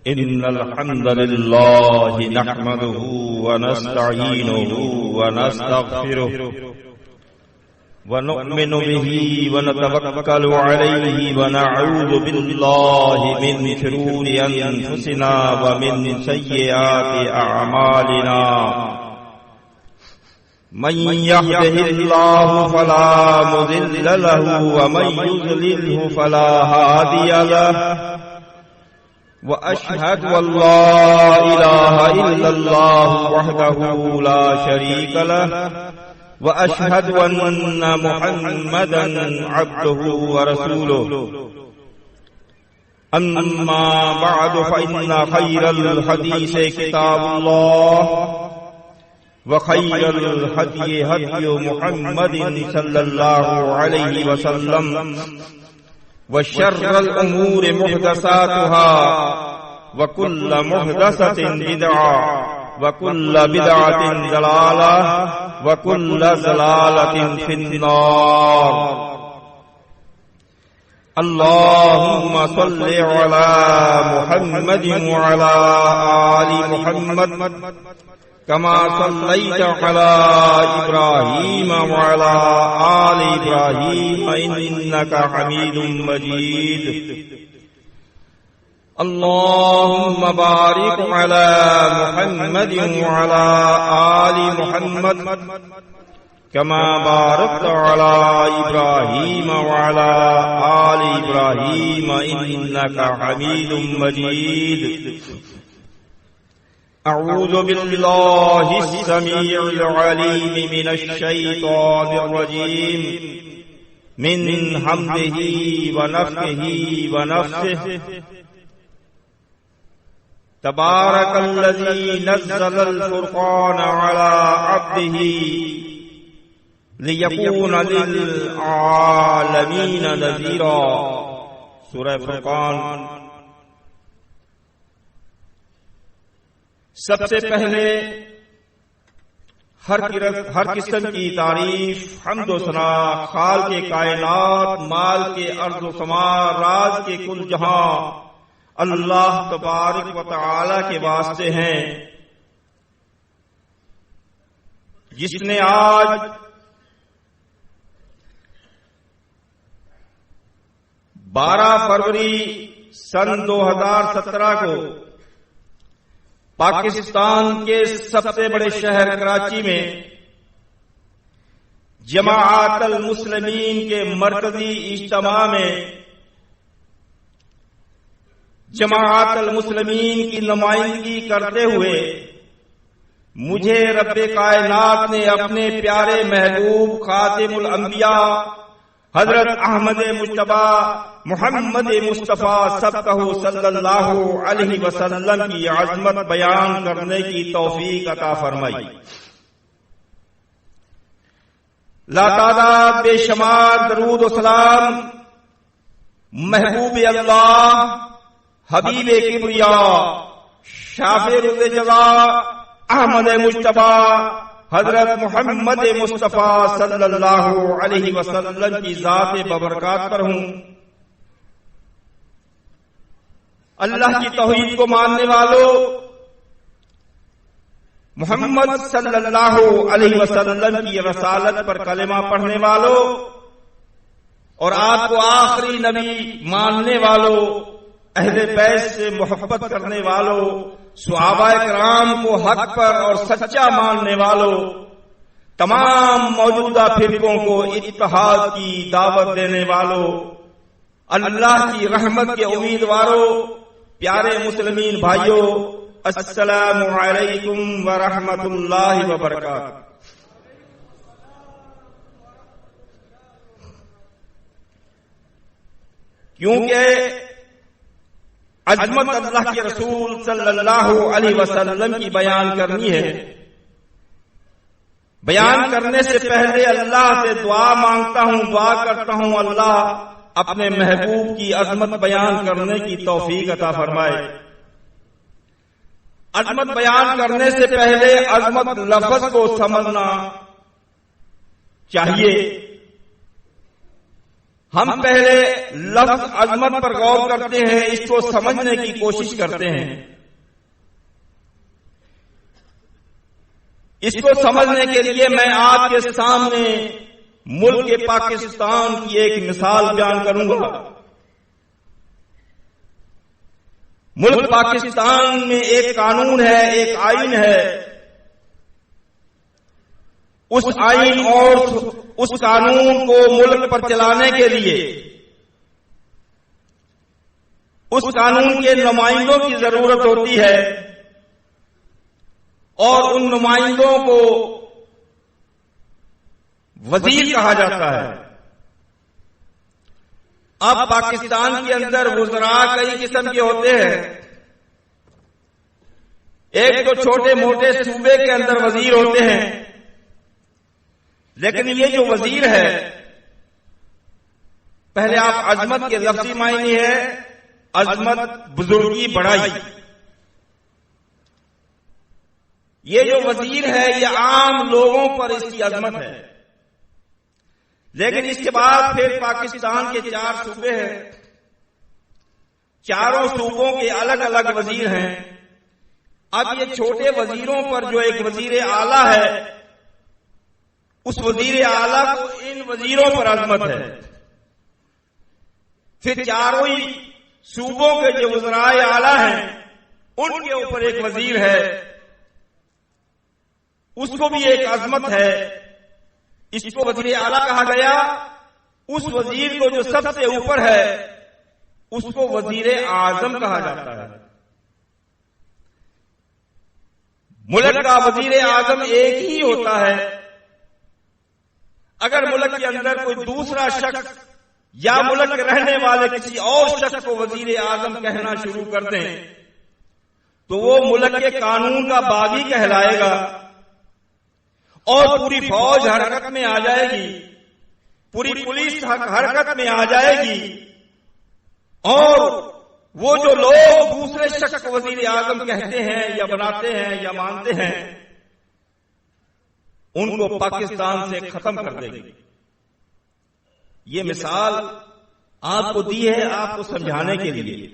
إن الحمد لله نحمده ونستعينه ونستغفره ونؤمن به ونتوكل عليه ونعوذ بالله من شرور أنفسنا ومن سيئات أعمالنا من يهده الله فلا مضل له ومن يضلله فلا هادي له وأشهد أن لا إله إلا الله وحده لا شريك له وأشهد أن محمدا عبده ورسوله أما بعد فإن خير الحديث كتاب الله وخير الهدي هدي محمد صلى الله عليه وسلم وشر الأمور محدثاتها وكل محدثة بدعة وكل بدعة ضلالة وكل ضلالة في النار. اللهم صل على محمد وعلى آل محمد كما صليت على إبراهيم وعلى آل إبراهيم إنك حميد مجيد. اللهم بارك على محمد وعلى آل محمد كما باركت على إبراهيم وعلى آل إبراهيم إنك حميد مجيد. أعوذ بالله السميع العليم من الشيطان الرجيم من حمده ونفخه ونفثه. تبارك الذي نزل الفرقان على عبده ليكون للعالمين نذيرا. سورہ فرقان. سب سے پہلے ہر قسم کی تعریف، حمد و ثنا خالق کے کائنات، مال کے ارض و سما، راز کے کل جہاں اللہ تبارک و تعالی کے واسطے ہیں، جس نے آج بارہ فروری سن 2017 کو پاکستان کے سب سے بڑے شہر کراچی میں جماعت المسلمین کے مرکزی اجتماع میں جماعت المسلمین کی نمائندگی کرتے ہوئے مجھے رب کائنات نے اپنے پیارے محبوب خاتم الانبیاء حضرت احمد مجتبی محمد مصطفیٰ صلی اللہ علیہ وسلم کی عظمت بیان کرنے کی توفیق عطا فرمائی. لا تعداد بے شمار درود و سلام محبوب اللہ، حبیب کبریا، شافع روز جزا احمد مجتبی حضرت محمد مصطفیٰ صلی اللہ علیہ وسلم کی ذات ببرکات پر ہوں. اللہ کی توحید کو ماننے والوں، محمد صلی اللہ علیہ وسلم کی رسالت پر کلمہ پڑھنے والوں اور آپ کو آخری نبی ماننے والوں، اہل بیت سے محبت کرنے والوں، صحابہ کرام کو حق پر اور سچا ماننے والوں، تمام موجودہ فرقوں کو اتحاد کی دعوت دینے والوں، اللہ کی رحمت کے امیدواروں، پیارے مسلمین بھائیوں، السلام علیکم ورحمۃ اللہ وبرکاتہ. کیونکہ عظمت اللہ کے رسول صلی اللہ علیہ وسلم کی بیان کرنی ہے، بیان کرنے سے پہلے اللہ سے دعا مانگتا ہوں، دعا کرتا ہوں اللہ اپنے محبوب کی عظمت بیان کرنے کی توفیق عطا فرمائے. عظمت بیان کرنے سے پہلے عظمت لفظ کو سمجھنا چاہیے. ہم پہلے لفظ عظمت پر غور کرتے ہیں، اس کو سمجھنے کی کوشش کرتے ہیں۔ اس کو سمجھنے کے لیے میں آپ کے سامنے ملک پاکستان کی ایک مثال بیان کروں گا۔ ملک پاکستان میں ایک قانون ہے، ایک آئین ہے۔ اس آئین اور اس قانون کو ملک پر چلانے کے لیے اس قانون کے نمائندوں کی ضرورت ہوتی ہے، اور ان نمائندوں کو وزیر کہا جاتا ہے۔ اب پاکستان کے اندر وزراء کئی قسم کے ہوتے ہیں۔ ایک تو چھوٹے موٹے صوبے کے اندر وزیر ہوتے ہیں، لیکن یہ جو وزیر ہے، پہلے آپ عظمت کے لفظی معنی ہے عظمت، بزرگی، بڑائی۔ یہ جو وزیر ہے یہ عام لوگوں پر اس کی عظمت ہے، لیکن اس کے بعد پھر پاکستان کے 4 صوبے ہیں، چاروں صوبوں کے الگ الگ وزیر ہیں۔ اب یہ چھوٹے وزیروں پر جو ایک وزیر اعلیٰ ہے، اس وزیر اعلیٰ کو ان وزیروں پر عظمت ہے۔ پھر چاروں ہی صوبوں کے جو وزراء اعلیٰ ہیں ان کے اوپر ایک وزیر ہے، اس کو بھی ایک عظمت ہے۔ اس کو وزیر اعلیٰ کہا گیا۔ اس وزیر کو جو سب سے اوپر ہے اس کو وزیر اعظم کہا جاتا ہے۔ ملک کا وزیر اعظم ایک ہی ہوتا ہے۔ اگر ملک کے اندر کوئی دوسرا شخص یا ملک کے رہنے والے کسی اور شخص کو وزیر اعظم کہنا شروع کر دیں تو وہ ملک کے قانون کا باغی کہلائے گا، اور پوری فوج حرکت میں آ جائے گی، پوری پولیس حرکت میں آ جائے گی، اور وہ جو لوگ دوسرے شخص کو وزیر اعظم کہتے ہیں یا بناتے ہیں یا مانتے ہیں ان کو پاکستان سے ختم کر دے گی۔ یہ مثال آپ کو دی ہے آپ کو سمجھانے کے لیے۔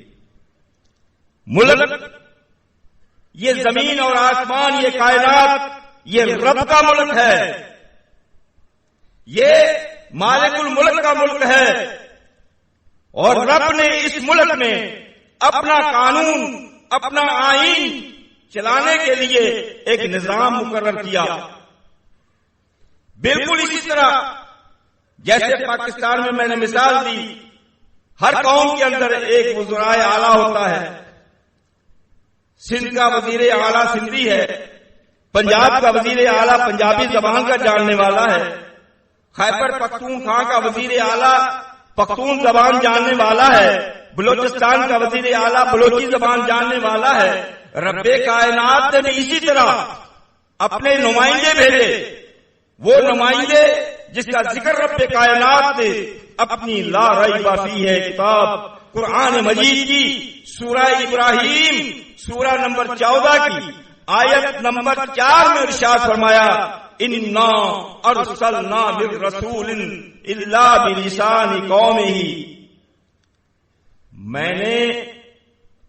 ملک، یہ زمین اور آسمان، یہ کائنات، یہ رب کا ملک ہے، یہ مالک الملک کا ملک ہے، اور رب نے اس ملک میں اپنا قانون، اپنا آئین چلانے کے لیے ایک نظام مقرر کیا۔ بالکل اسی طرح جیسے پاکستان میں نے مثال دی، ہر قوم کے اندر ایک وزراء اعلیٰ ہوتا ہے۔ سندھ کا وزیر اعلیٰ سندھی ہے، پنجاب کا وزیر اعلیٰ پنجابی زبان کا جاننے والا ہے، خیبر پختونخوا کا وزیر اعلیٰ پختون زبان جاننے والا ہے، بلوچستان کا وزیر اعلیٰ بلوچی زبان جاننے والا ہے۔ رب کائنات نے بھی اسی طرح اپنے نمائندے بھیجے، وہ نمائندے جس کا ذکر رب کائنات نے اپنی لا ریب فیہ کتاب قرآن مجید کی سورہ ابراہیم سورہ نمبر 14 کی آیت نمبر 4 میں ارشاد فرمایا، انا ارسلنا من رسول الا بلسان قومہ۔ میں نے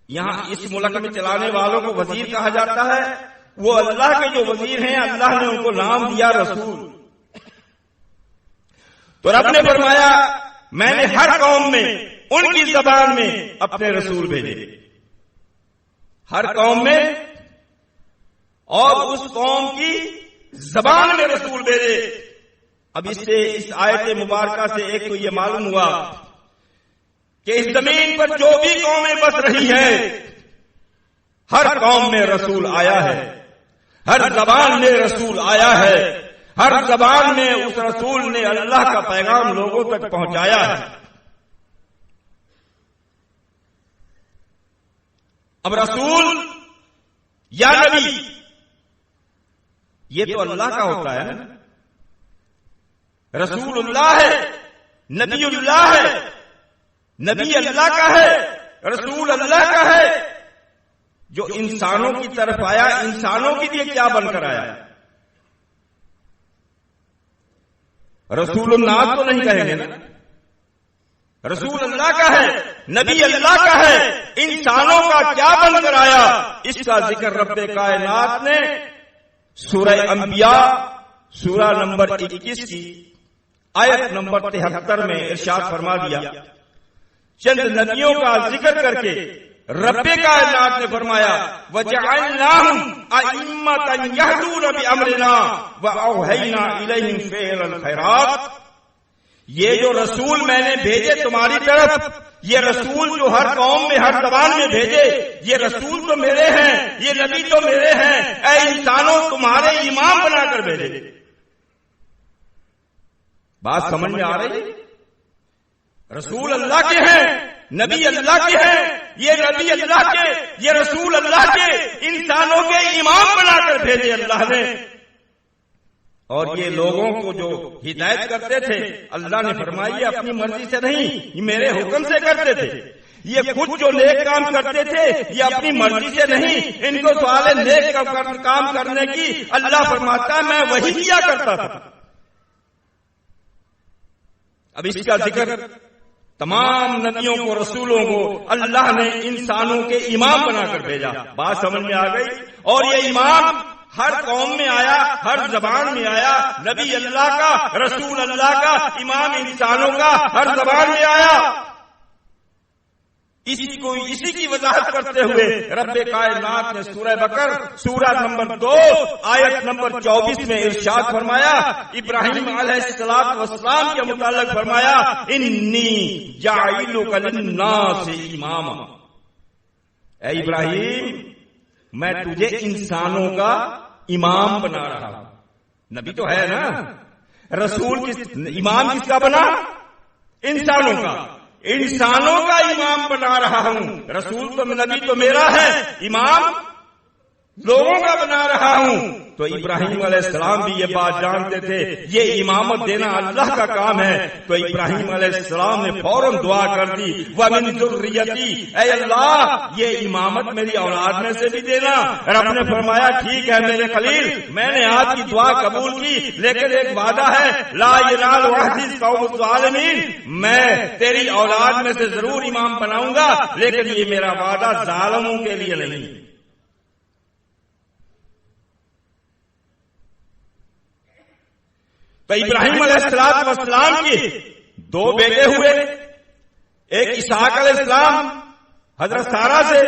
یہاں اس ملک میں چلانے والوں کو وزیر کہا جاتا ہے، وہ اللہ کے جو وزیر ہیں اللہ نے ان کو نام دیا رسول۔ تو رب نے فرمایا میں نے ہر قوم میں ان کی زبان میں اپنے رسول بھیجے، ہر قوم میں اور اس قوم کی زبان میں رسول بھیجے۔ اب اس سے اس آیت مبارکہ سے ایک تو یہ معلوم ہوا کہ اس زمین پر جو بھی قومیں بس رہی ہیں ہر قوم میں رسول آیا ہے، ہر زبان میں رسول آیا ہے، ہر زبان میں اس رسول نے اللہ کا پیغام لوگوں تک پہنچایا ہے۔ اب رسول یا نبی یہ تو اللہ کا ہوتا ہے، رسول اللہ ہے، نبی اللہ ہے، نبی اللہ کا ہے، رسول اللہ کا ہے۔ جو انسانوں کی طرف آیا انسانوں کے لیے کیا بن کر آیا؟ رسول الناس تو نہیں کہیں گے نا، رسول اللہ کا ہے، نبی اللہ کا ہے، انسانوں کا کیا بن کر آیا، اس کا ذکر رب کائنات نے سورہ انبیاء سورہ نمبر 21 کی آیت نمبر 73 میں ارشاد فرما دیا. چند نبیوں کا ذکر کر کے رب کائنات نے فرمایا وَجَعَلْنَاهُمْ أَئِمَّةً يَهْدُونَ بِأَمْرِنَا وَأَوْحَيْنَا إِلَيْهِمْ فِعْلَ الْخَيْرَاتِ. یہ جو رسول میں نے بھیجے تمہاری طرف، یہ رسول جو ہر قوم میں ہر زبان میں بھیجے، یہ رسول تو میرے ہیں، یہ نبی تو میرے ہیں، اے انسانوں تمہارے امام بنا کر بھیجے. بات سمجھ میں آ رہی ہے؟ رسول اللہ کے ہیں، نبی اللہ کے ہیں، یہ نبی اللہ کے، یہ رسول اللہ کے، انسانوں کے امام بنا کر بھیجے اللہ نے. اور یہ لوگوں کو جو ہدایت کرتے تھے اللہ نے فرمائی اپنی مرضی سے نہیں، یہ میرے حکم سے کرتے تھے. یہ خود جو نیک کام کرتے تھے یہ اپنی مرضی سے نہیں، ان کو سوال نیک کام کرنے کی اللہ فرماتا ہے میں وہی کیا کرتا تھا. اب اس کا ذکر تمام نبیوں کو، رسولوں کو اللہ نے انسانوں کے امام بنا کر بھیجا. بات سمجھ میں آ گئی؟ اور یہ امام ہر قوم میں آیا، ہر زبان میں آیا. نبی اللہ کا، رسول اللہ کا، امام انسانوں کا ہر زبان میں آیا. اسی کی وضاحت کرتے ہوئے رب کائنات نے سورہ بقر سورہ نمبر 2 آیت نمبر 24 میں ارشاد فرمایا، ابراہیم علیہ السلام کے متعلق فرمایا انی جاعلک للناس اماما. اے ابراہیم میں تجھے انسانوں کا امام بنا رہا ہوں. نبی تو ہے نا، رسول امام کس کا بنا؟ انسانوں کا. انسانوں کا امام بنا رہا ہوں. رسول تو نبی تو میرا ہے، امام لوگوں کا بنا رہا ہوں. تو ابراہیم علیہ السلام بھی یہ بات جانتے تھے یہ امامت دینا اللہ کا کام ہے. تو ابراہیم علیہ السلام نے فوراً دعا کر دی وَمِن ذُرِّيَّتِي، اے اللہ یہ امامت میری اولاد میں سے بھی دینا. رب نے فرمایا ٹھیک ہے میرے خلیل، میں نے آپ کی دعا قبول کی، لیکن ایک وعدہ ہے لا ينال عهد القوم الظالمین، میں تیری اولاد میں سے ضرور امام بناؤں گا، لیکن یہ میرا وعدہ ظالموں کے لیے نہیں. تو ابراہیم علیہ السلام کی 2 بیٹے ہوئے، ایک اسحاق علیہ السلام حضرت سارہ سے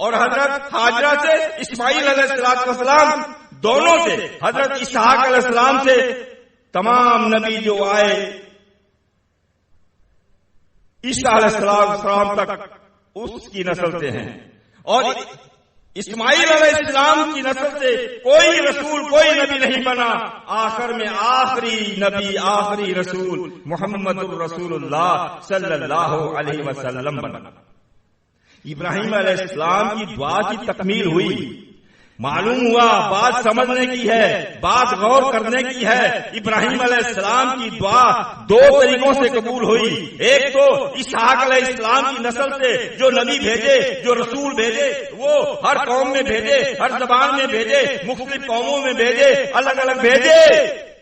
اور حضرت ہاجرہ سے. اسماعیل علیہ السلام دونوں سے، حضرت اسحاق علیہ السلام سے. تمام نبی جو آئے عیسیٰ علیہ السلام تک اس کی نسل سے ہیں، اور اسماعیل علیہ السلام کی نسل سے کوئی رسول کوئی نبی نہیں بنا. آخر میں آخری نبی آخری رسول محمد الرسول اللہ صلی اللہ علیہ وسلم بنا. ابراہیم علیہ السلام کی دعا کی تکمیل ہوئی. معلوم ہوا بات سمجھنے کی ہے، بات غور کرنے کی ہے. ابراہیم علیہ السلام کی دعا 2 طریقوں سے قبول ہوئی. ایک تو اسحاق علیہ السلام کی نسل سے جو نبی بھیجے، جو رسول بھیجے، وہ ہر قوم میں بھیجے، ہر زبان میں بھیجے، مختلف قوموں میں بھیجے، الگ الگ بھیجے.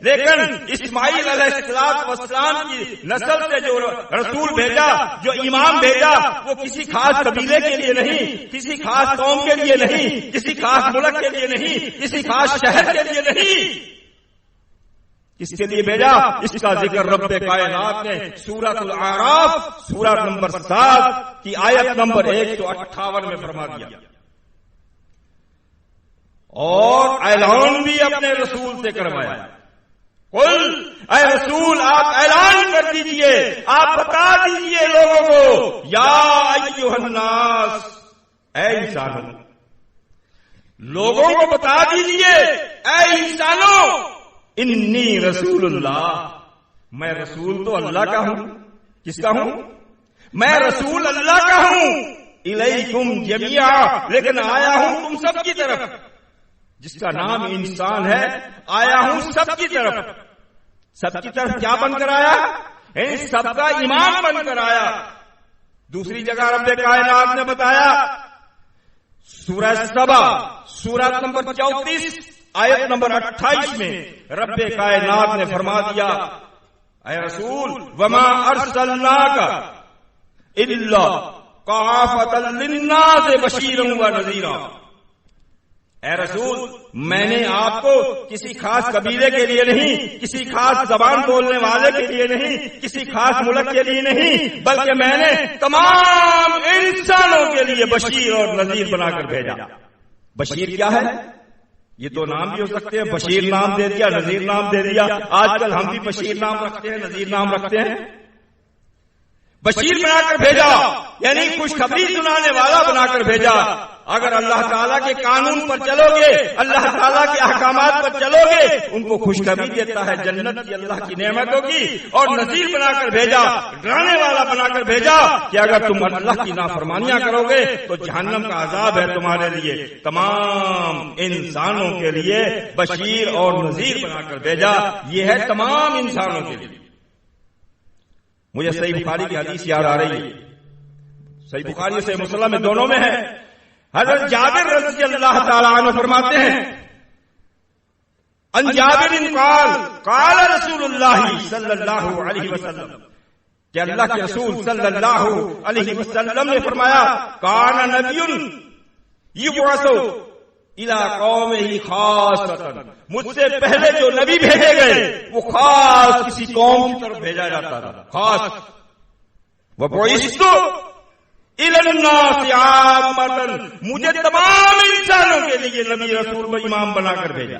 لیکن اسماعیل علیہ السلام کی نسل سے جو رسول بھیجا، جو امام بھیجا، وہ کسی خاص قبیلے کے لیے نہیں، کسی خاص قوم کے لیے نہیں، کسی خاص ملک کے لیے نہیں، کسی خاص شہر کے لیے نہیں. کس کے لیے بھیجا؟ اس کا ذکر رب کائنات نے سورۃ الاعراف سورہ نمبر 7 کی آیت نمبر 158 میں فرما دیا. اور اعلان بھی اپنے رسول سے کروایا. قل، اے رسول آپ اعلان کر دیجئے، آپ بتا دیجئے لوگوں کو، یا ایھا الناس، اے انسانوں، لوگوں کو بتا دیجئے اے انسانوں، انی رسول اللہ، میں رسول تو اللہ کا ہوں. کس کا ہوں؟ میں رسول اللہ کا ہوں. الیکم جمیعا، لیکن آیا ہوں تم سب کی طرف. جس کا نام انسان ہے آیا ہوں سب کی طرف. سب کی طرف کیا بن کر آیا؟ سب کا امام بن کر آیا. دوسری جگہ رب کائنات نے بتایا سورہ سبا سورہ نمبر 34 آیت نمبر 28 میں رب کائنات نے فرما دیا اے رسول وما ارسلناک الا کافۃ للناس بشیرا ونذیرا۔ اے رسول، میں نے آپ کو کسی خاص قبیلے کے لیے نہیں، کسی خاص زبان بولنے والے کے لیے نہیں، کسی خاص ملک کے لیے نہیں، بلکہ میں نے تمام انسانوں کے لیے بشیر اور نذیر بنا کر بھیجا۔ بشیر کیا ہے؟ یہ تو نام بھی ہو سکتے ہیں، بشیر نام دے دیا، نذیر نام دے دیا۔ آج کل ہم بھی بشیر نام رکھتے ہیں، نذیر نام رکھتے ہیں۔ بشیر بنا کر بھیجا یعنی خوشخبری سنانے والا بنا کر بھیجا۔ اگر اللہ تعالیٰ کے قانون پر چلو گے، اللہ تعالیٰ کے احکامات پر چلو گے، ان کو خوشخبری دیتا ہے جنت کی، اللہ کی نعمتوں کی، اور نذیر بنا کر بھیجا، ڈرانے والا بنا کر بھیجا کہ اگر تم اللہ کی نافرمانیاں کرو گے تو جہنم کا عذاب ہے تمہارے لیے۔ تمام انسانوں کے لیے بشیر اور نذیر بنا کر بھیجا، یہ ہے تمام انسانوں کے لیے۔ مجھے صحیح بخاری کی حدیث یاد آ رہی ہے، صحیح بخاری سے مسلم میں دونوں میں ہے۔ حضرت جابر رضی اللہ تعالی عنہ فرماتے ہیں، ان جابر قال قال رسول اللہ صلی اللہ علیہ وسلم، کہ اللہ کے رسول صلی اللہ علیہ وسلم نے فرمایا، کان نبی یبعث الی قومہ خاصۃ، مجھ سے پہلے جو نبی بھیجے گئے وہ خاص کسی قوم کی طرف بھیجا جاتا تھا، خاص۔ وبعثت الی الناس عامۃ، مجھے تمام انسانوں کے لیے نبی رسول و امام بنا کر بھیجا۔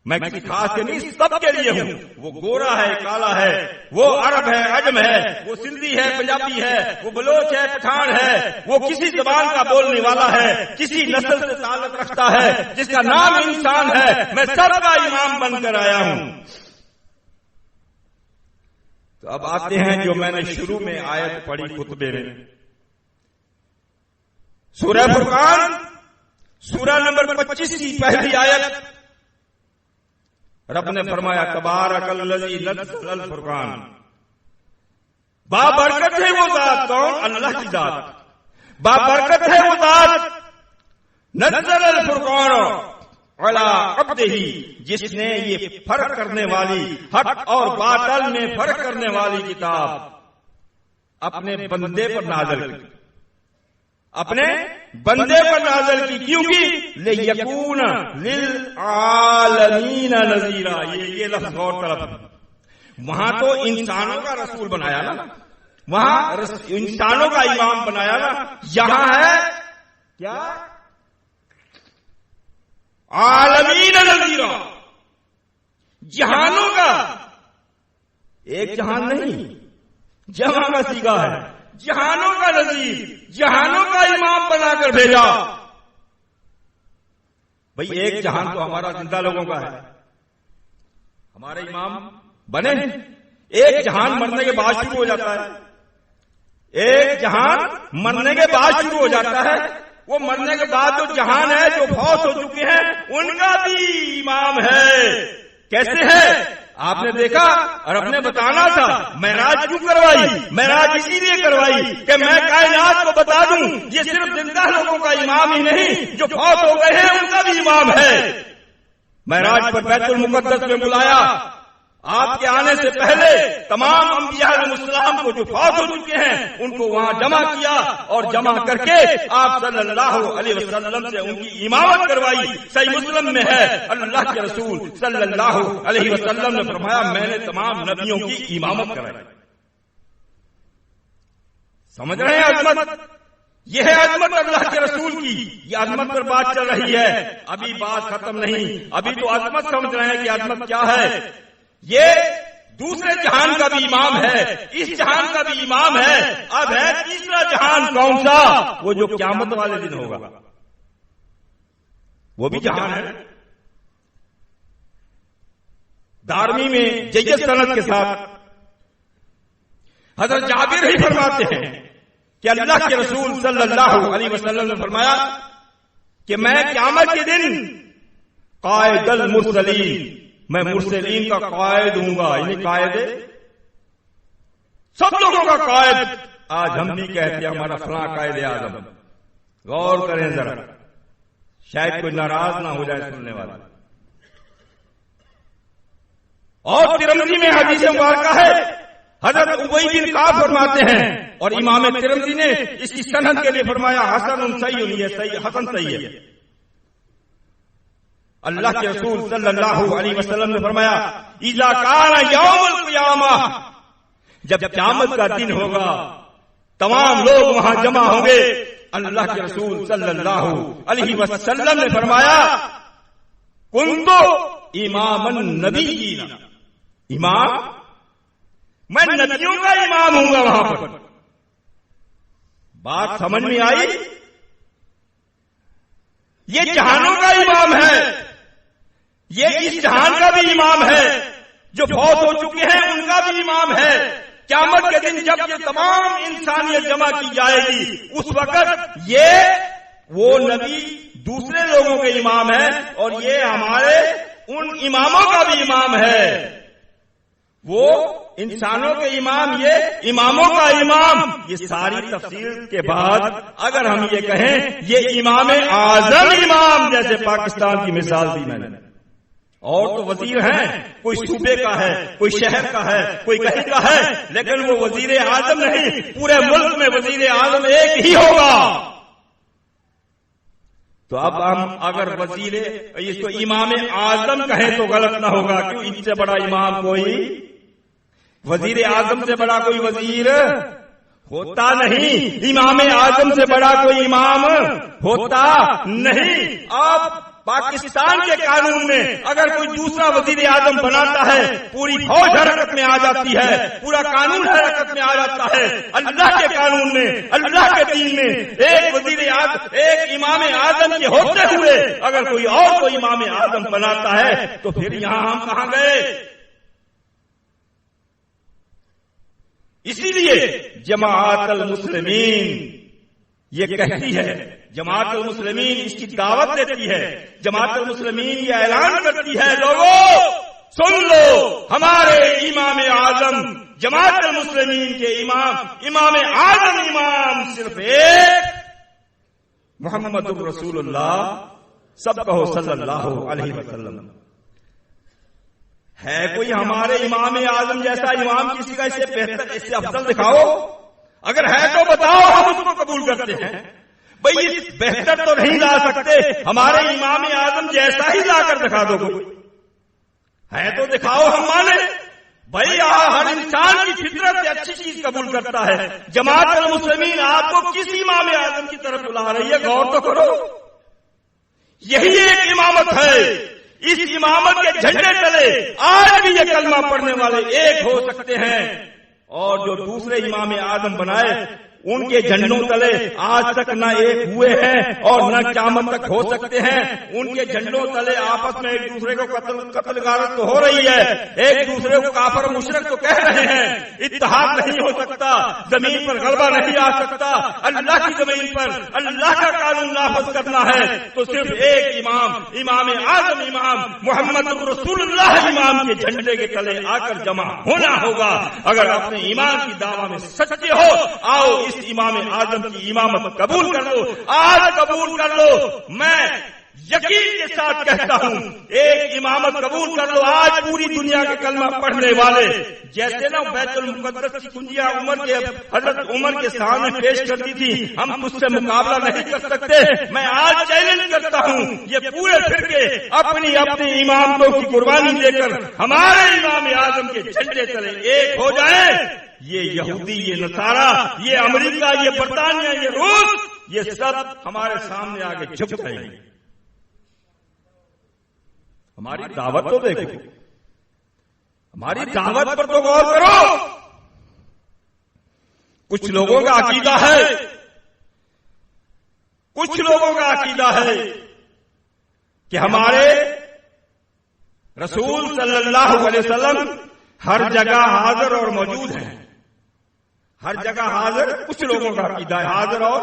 میں کسی خاص کے نہیں، سب کے لیے ہوں۔ وہ گورا ہے، کالا ہے، وہ عرب ہے، عجم ہے، وہ سندھی ہے، پنجابی ہے، وہ بلوچ ہے، پٹھان ہے، وہ کسی زبان کا بولنے والا ہے، کسی نسل سے تعلق رکھتا ہے، جس کا نام انسان ہے، میں سب کا امام بن کر آیا ہوں۔ تو اب آتے ہیں جو میں نے شروع میں آیت پڑھی خطبے میں، سورہ فرقان، سورہ نمبر 25 کی پہلی آیت۔ رب نے فرمایا، تبارک الذی نزل الفرقان، بابرکت ہے وہ ذات، کون؟ اللہ کی ذات، بابرکت ہے وہ ذات، نزل الفرقان علی عبدہ، جس نے یہ فرق کرنے والی، حق اور باطل میں فرق کرنے والی کتاب اپنے بندے پر نازل کی، اپنے بندے پر نازل کی، کیونکہ لیکون للعالمین نذیرا۔ یہ لفظ غور طلب ہے، وہاں تو انسانوں کا رسول بنایا نا، وہاں انسانوں کا امام بنایا نا، یہاں ہے کیا؟ عالمین نذیرا، جہانوں کا، ایک جہان نہیں، جمع کا صیغہ ہے، جہانوں کا نذیر، جہانوں کا امام بنا کر بھیجا۔ بھئی ایک جہان تو ہمارا زندہ لوگوں کا ہے، ہمارے امام بنے، ایک جہان مرنے کے بعد شروع ہو جاتا ہے، ایک جہان مرنے کے بعد شروع ہو جاتا ہے۔ وہ مرنے کے بعد جو جہان ہے، جو فوت ہو چکے ہیں، ان کا بھی امام ہے۔ کیسے ہے؟ آپ نے دیکھا اور اپنے بتانا تھا، معراج کیوں کروائی؟ معراج اسی لیے کروائی کہ میں کائنات کو بتا دوں یہ صرف زندہ لوگوں کا امام ہی نہیں، جو فوت ہو گئے ہیں ان کا بھی امام ہے۔ معراج پر بیت المقدس میں بلایا، آپ کے آنے سے پہلے تمام انبیاء علیہ السلام کو جو فوت ہو چکے ہیں ان کو وہاں جمع کیا، اور جمع کر کے آپ صلی اللہ علیہ وسلم سے ان کی امامت کروائی۔ صحیح مسلم میں ہے، اللہ کے رسول صلی اللہ علیہ وسلم نے فرمایا، میں نے تمام نبیوں کی امامت کرائی۔ سمجھ رہے ہیں عظمت؟ یہ ہے عظمت اللہ کے رسول کی، یہ عظمت پر بات چل رہی ہے، ابھی بات ختم نہیں، ابھی تو عظمت سمجھ رہے ہیں کہ عظمت کیا ہے۔ یہ دوسرے جہان کا بھی امام ہے، اس جہان کا بھی امام ہے، اب ہے تیسرا جہان، کون سا؟ وہ جو قیامت والے دن ہوگا، وہ بھی جہان ہے۔ دارمی میں جید سند کے ساتھ حضرت جابر ہی فرماتے ہیں کہ اللہ کے رسول صلی اللہ علیہ وسلم نے فرمایا کہ میں قیامت کے دن قائد المرسلین، میں مرسلین کا قائد ہوں گا، یعنی قائد سب لوگوں کا قائد۔ آج ہم بھی کہتے ہیں ہمارا فلاں قائد اعظم، غور کریں ذرا، شاید کوئی ناراض نہ ہو جائے سننے والا۔ اور ترمذی میں حدیث مبارکہ ہے، حضرت ابی بن کعب فرماتے ہیں اور امام ترمذی نے اس کی سند کے لیے فرمایا حسن صحیح، یہ صحیح حسن صحیح ہے۔ اللہ کے رسول صلی اللہ علیہ وسلم نے فرمایا اذا کان یوم القیامہ، جب قیامت کا دن ہوگا تمام لوگ وہاں جمع ہوں گے، اللہ کے رسول صلی اللہ علیہ وسلم نے فرمایا کنتو امام النبیین، امام میں نبیوں کا امام ہوں گا وہاں پر۔ بات سمجھ میں آئی؟ یہ جہانوں کا امام ہے، یہ اس جہان کا بھی امام ہے، جو فوت ہو چکے ہیں ان کا بھی امام ہے۔ قیامت کے دن جب یہ تمام انسانیت جمع کی جائے گی اس وقت یہ وہ نبی دوسرے لوگوں کے امام ہے اور یہ ہمارے ان اماموں کا بھی امام ہے۔ وہ انسانوں کے امام، یہ اماموں کا امام۔ یہ ساری تفصیل کے بعد اگر ہم یہ کہیں یہ امام اعظم امام، جیسے پاکستان کی مثال دی میں نے، اور تو وزیر ہیں، کوئی صوبے کا ہے، کوئی شہر کا ہے، کوئی کہیں کا ہے، لیکن وہ وزیر اعظم نہیں، پورے ملک میں وزیر اعظم ایک ہی ہوگا۔ تو اب ہم اگر وزیر اس کو امام اعظم کہیں تو غلط نہ ہوگا، کیوں ان سے بڑا امام کوئی، وزیر اعظم سے بڑا کوئی وزیر ہوتا نہیں، امام اعظم سے بڑا کوئی امام ہوتا نہیں۔ اب پاکستان کے قانون میں اگر کوئی دوسرا وزیر اعظم بناتا ہے پوری فوج حرکت میں آ جاتی ہے، پورا قانون حرکت میں آ جاتا ہے۔ اللہ کے قانون میں، اللہ کے دین میں ایک وزیر اعظم، ایک امام اعظم کے ہوتے ہوئے اگر کوئی اور کوئی امام اعظم بناتا ہے تو پھر یہاں ہم کہاں گئے؟ اسی لیے جماعت المسلمین یہ کہتی ہے، جماعت المسلمین اس کی دعوت دیتی ہے، جماعت المسلمین یہ اعلان کرتی ہے لوگوں سن لو، ہمارے امام اعظم جماعت المسلمین کے امام اعظم امام صرف ایک محمد رسول اللہ، سب کہو صلی اللہ علیہ وسلم۔ ہے کوئی ہمارے امام اعظم جیسا امام کسی کا، اس سے بہتر، اس سے افضل دکھاؤ، اگر ہے تو بتاؤ، ہم اس کو قبول کرتے ہیں۔ بھئی بہتر تو نہیں لا سکتے، ہمارے امام اعظم جیسا ہی لا کر دکھا دو، کوئی ہے تو دکھاؤ، ہم مانے۔ بھئی ہر انسان کی فطرت سے اچھی چیز قبول کرتا ہے۔ جماعت المسلمین آپ کو کس امام اعظم کی طرف بلا رہی ہے، غور تو کرو۔ یہی ایک امامت ہے، اس امامت کے جھنڈے تلے آج بھی یہ کلمہ پڑھنے والے ایک ہو سکتے ہیں، اور جو دوسرے امام اعظم بنائے ان کے جھنڈوں تلے آج تک نہ ایک ہوئے ہیں اور نہ قیامت تک ہو سکتے ہیں۔ ان کے جھنڈوں تلے آپس میں ایک دوسرے کو قتل غارت تو ہو رہی ہے، ایک دوسرے کو کافر مشرک تو کہہ رہے ہیں، اتحاد نہیں ہو سکتا، زمین پر غلبہ نہیں آ سکتا۔ اللہ کی زمین پر اللہ کا قانون نافذ کرنا ہے تو صرف ایک امام اعظم امام محمد رسول اللہ امام کے جھنڈے کے تلے آ کر جمع ہونا ہوگا۔ اگر اپنے ایمان کی دعویٰ میں سچے ہو، آؤ اس امام اعظم کی امامت قبول کر لو، آج قبول کر لو۔ میں یقین کے ساتھ کہتا ہوں ایک امامت قبول کر لو۔ آج پوری دنیا کے کلمہ پڑھنے والے جیسے نا بیت المقدس کی کنجیاں حضرت عمر کے سامنے پیش کرتی تھی، ہم اس سے مقابلہ نہیں کر سکتے۔ میں آج چیلنج کرتا ہوں یہ پورے فرقے اپنی امامتوں کی قربانی دے کر ہمارے امام اعظم کے جھنڈے تلے ایک ہو جائیں۔ یہ یہودی، یہ نصارہ، یہ امریکہ، یہ برطانیہ، یہ روس، یہ سب ہمارے سامنے آگے جھک جائیں گے۔ ہماری دعوت تو دیکھو، ہماری دعوت پر تو غور کرو۔ کچھ لوگوں کا عقیدہ ہے کہ ہمارے رسول صلی اللہ علیہ وسلم ہر جگہ حاضر اور موجود ہیں، ہر جگہ حاضر، کچھ لوگوں کا عقیدہ ہے حاضر اور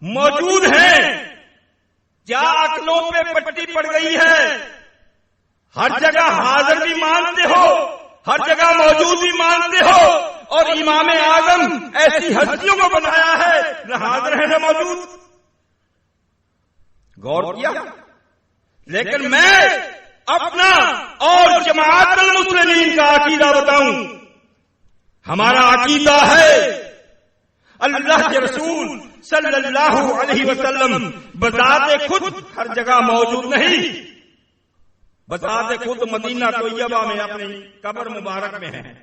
موجود ہیں۔ کیا عقلوں پہ پٹی پڑ گئی ہے؟ ہر جگہ حاضر بھی مانتے ہو، ہر جگہ موجود بھی مانتے ہو، اور امام اعظم ایسی ہستیوں کو بنایا ہے نہ حاضر ہے نہ موجود۔ غور کیا؟ لیکن میں اپنا اور جماعت المسلمین کا عقیدہ بتاؤں، ہمارا عقیدہ ہے اللہ کے رسول صلی اللہ علیہ وسلم بذات خود ہر جگہ موجود نہیں، بذات خود مدینہ طیبہ میں اپنی قبر مبارک میں ہیں،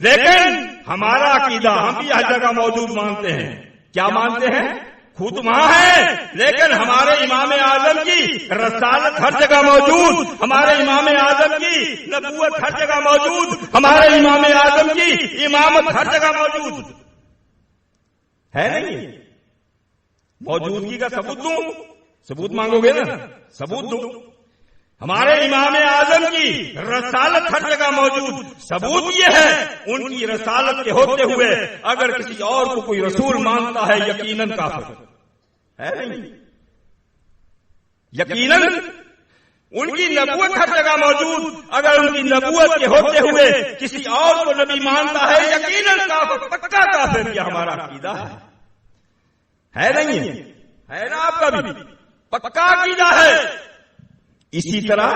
لیکن ہمارا عقیدہ ہم بھی ہر جگہ موجود مانتے ہیں۔ کیا مانتے ہیں؟ خود وہاں ہے، لیکن ہمارے امام اعظم کی رسالت ہر جگہ موجود، ہمارے امام اعظم کی نبوت ہر جگہ موجود، ہمارے امام اعظم کی امامت ہر جگہ موجود ہے۔ نہیں موجودگی کا ثبوت دوں؟ ثبوت مانگو گے نا، ثبوت دوں۔ ہمارے امام اعظم کی رسالت ہر جگہ موجود، ثبوت یہ ہے ان کی رسالت کے ہوتے ہوئے اگر کسی اور کو کوئی رسول مانتا ہے یقیناً کافر ہے۔ نہیں یقیناً ان کی نبوت ہر جگہ موجود، اگر ان کی نبوت کے ہوتے ہوئے کسی اور کو نبی مانتا ہے یقیناً کافر، پکا کافر۔ یہ ہمارا عقیدہ ہے نہیں ہے نا؟ آپ کا بھی پکا عقیدہ ہے۔ اسی طرح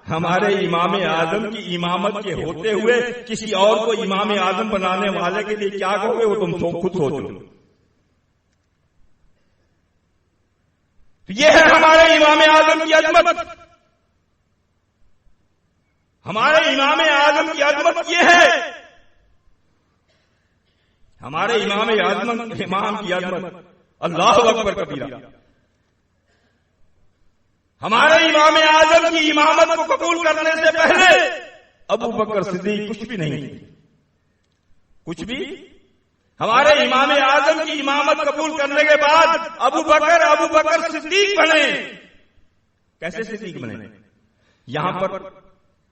ہمارے امام اعظم کی امامت کے ہوتے ہوئے کسی اور کو امام اعظم بنانے والے کے لیے کیا کہو گے؟ وہ تم خود سوچ لو۔ یہ ہے ہمارے امام اعظم کی عظمت، ہمارے امام اعظم کی عظمت یہ ہے، ہمارے امام کی عظمت اللہ اکبر کبیرہ۔ ہمارے امام اعظم کی امامت کو قبول کرنے سے پہلے ابو بکر صدیق کچھ بھی نہیں، کچھ بھی۔ ہمارے امام اعظم کی امامت قبول کرنے کے بعد ابو بکر صدیق بنے۔ کیسے صدیق بنے؟ یہاں پر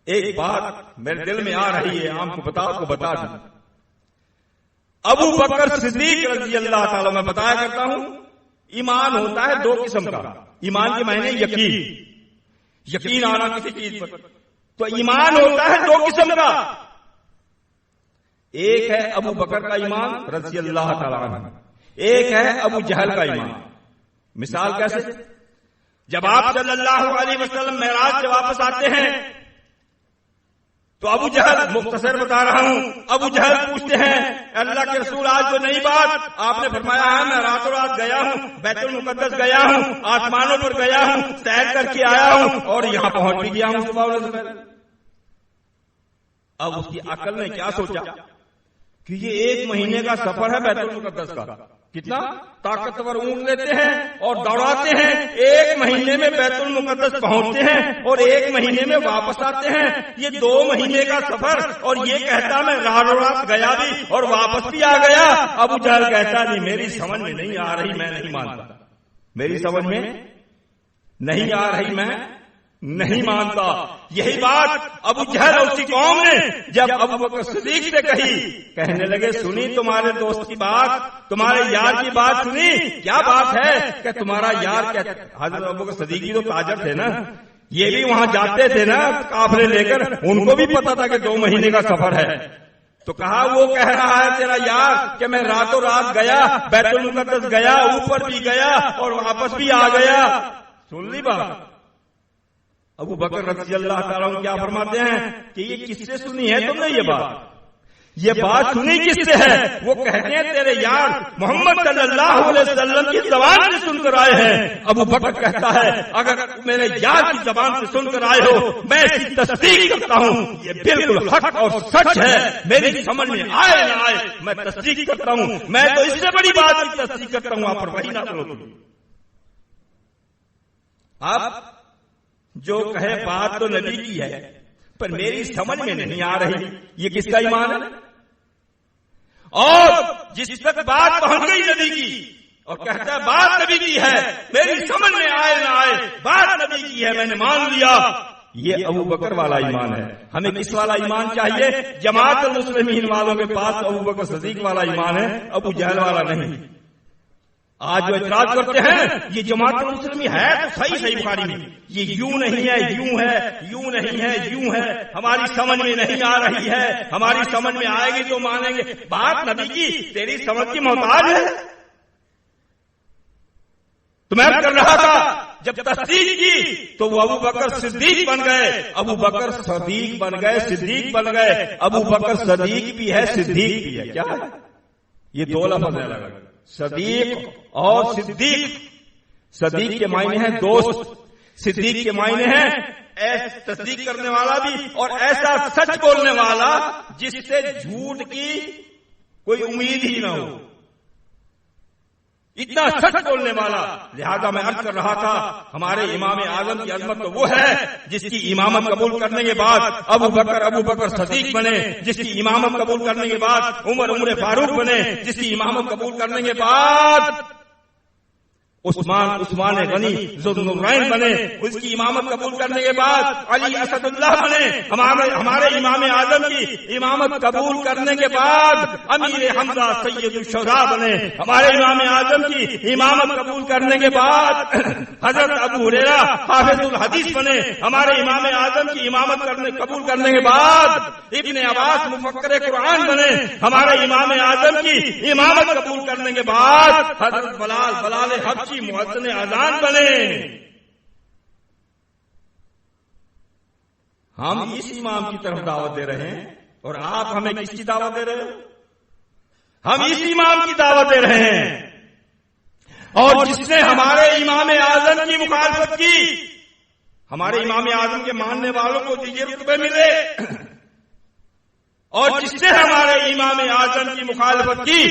ایک بات میرے دل میں آ رہی ہے، آپ کو بتا دوں۔ ابو بکر صدیق رضی اللہ تعالیٰ، میں بتایا کرتا ہوں ایمان ہوتا ہے دو قسم کا۔ ایمان کے معنی یقین آنا کسی چیز پر، تو ایمان ہوتا ہے دو قسم کا۔ ایک ہے ابو بکر کا ایمان رضی اللہ تعالیٰ عنہ، ایک ہے ابو جہل کا ایمان۔ مثال کیسے؟ جب آپ صلی اللہ علیہ وسلم معراج سے واپس آتے ہیں تو ابو جہل، مختصر بتا رہا ہوں، ابو جہل پوچھتے ہیں اللہ کے رسول آج تو نئی بات آپ نے فرمایا ہے، میں راتوں رات گیا ہوں، بیت المقدس گیا ہوں، آسمانوں پر گیا ہوں، سیر کر کے آیا ہوں اور یہاں پہنچ بھی گیا ہوں صبح ہونے سے پہلے۔ اب اس کی عقل نے کیا سوچا کہ یہ 1 مہینے کا سفر ہے بیت المقدس کا، کتنا طاقتور اونٹ لیتے ہیں اور دوڑاتے ہیں، 1 مہینے میں بیت المقدس پہنچتے ہیں اور 1 مہینے میں واپس آتے ہیں، یہ 2 مہینے کا سفر، اور یہ کہتا میں راتوں رات گیا بھی اور واپس بھی آ گیا۔ ابو جہل کہتا نہیں میری سمجھ میں نہیں آ رہی، میں نہیں مانتا، میری سمجھ میں نہیں آ رہی، میں نہیں مانتا۔ یہی بات ابو جہل اور اسی قوم نے جب ابو بکر صدیق سے کہنے لگے سنی تمہارے دوست کی بات، تمہارے یار کی بات سنی، کیا بات ہے کہ تمہارا یار کیا؟ حضرت ابو بکر صدیق تو تاجر تھے نا، یہ بھی وہاں جاتے تھے نا قافلے لے کر، ان کو بھی پتا تھا کہ 2 مہینے کا سفر ہے۔ تو کہا وہ کہہ رہا ہے تیرا یار کہ میں راتوں رات گیا، بیت المقدس گیا، اوپر بھی گیا اور واپس بھی آ گیا۔ سن لی بات؟ ابو بکر رضی اللہ تعالیٰ عنہ کیا فرماتے ہیں کہ یہ کس سے سنی ہے تم نے؟ یہ بات سنی کس سے ہے؟ وہ کہتے ہیں تیرے یار محمد صلی اللہ علیہ وسلم کی زبان سے سن کر آئے ہیں۔ ابو بکر کہتا ہے اگر میرے یار کی زبان سے سن کر آئے ہو میں اس کی تصدیق کرتا ہوں، یہ بالکل حق اور سچ ہے، میری سمجھ میں آئے نہ آئے میں تصدیق کرتا ہوں، میں تو اس سے بڑی بات کی تصدیق کرتا ہوں، آپ پر وحی نازل ہوتی۔ آپ جو کہے بات تو نبی کی ہے پر میری سمجھ میں نہیں آ رہی، یہ کس کا ایمان ہے؟ اور جس تک بات پہنچ گئی نبی کی اور کہتا ہے بات نبی کی ہے، میری سمجھ میں آئے نہ آئے بات نبی کی ہے، میں نے مان لیا، یہ ابو بکر والا ایمان ہے۔ ہمیں کس والا ایمان چاہیے؟ جماعت المسلمین والوں کے پاس ابو بکر صدیق والا ایمان ہے، ابو جہل والا نہیں۔ آج جو اعتراض کرتے ہیں یہ جماعت المسلمین ہے تو صحیح بخاری میں، یہ یوں نہیں ہے، یوں ہے، یوں نہیں ہے، یوں ہے، ہماری سمجھ میں نہیں آ رہی ہے، ہماری سمجھ میں آئے گی تو مانیں گے۔ بات نبی کی تیری سمجھ کی محتاج ہے؟ تو میں کر رہا تھا جب تصدیق کی تو وہ ابو بکر صدیق بن گئے، ابو بکر صدیق بن گئے، صدیق بن گئے، ابو بکر صدیق بھی ہے صدیق بھی ہے. کیا ہے یہ دو لفظ ہے، صدیق اور صدیق. صدیق کے معنی ہیں دوست، صدیق کے معنی ہیں تصدیق کرنے والا بھی اور ایسا سچ بولنے والا جس سے جھوٹ کی کوئی امید ہی نہ ہو، اتنا سچ بولنے والا. لہذا میں عرض کر رہا تھا ہمارے امام اعظم کی عظمت تو وہ ہے جس کی امامت قبول کرنے کے بعد ابو بکر صدیق بنے، جس کی امامت قبول کرنے کے بعد عمر فاروق بنے، جس کی امامت قبول کرنے کے بعد عثمان غنی ذوالنورین بنے، اس کی امامت قبول کرنے کے بعد علی اسد اللہ بنے. ہمارے امام اعظم کی امامت قبول کرنے کے بعد امیر حمزہ سید الشہداء بنے. ہمارے امام اعظم کی امامت قبول کرنے کے بعد حضرت ابو ہریرہ حافظ الحدیث بنے. ہمارے امام اعظم کی امامت قبول کرنے کے بعد ابن عباس مفکر قرآن بنے. ہمارے امام اعظم کی امامت قبول کرنے کے بعد حضرت بلال حبشی مؤذن اذان بنے. ہم اس امام کی طرف دعوت دے رہے ہیں اور آپ ہمیں کس کی دعوت دے رہے ہیں؟ ہم اس امام کی دعوت دے رہے ہیں. اور جس نے ہمارے امام اعظم کی مخالفت کی، ہمارے امام اعظم کے ماننے والوں کو یہ رتبے ملے، اور جس نے ہمارے امام اعظم کی مخالفت کی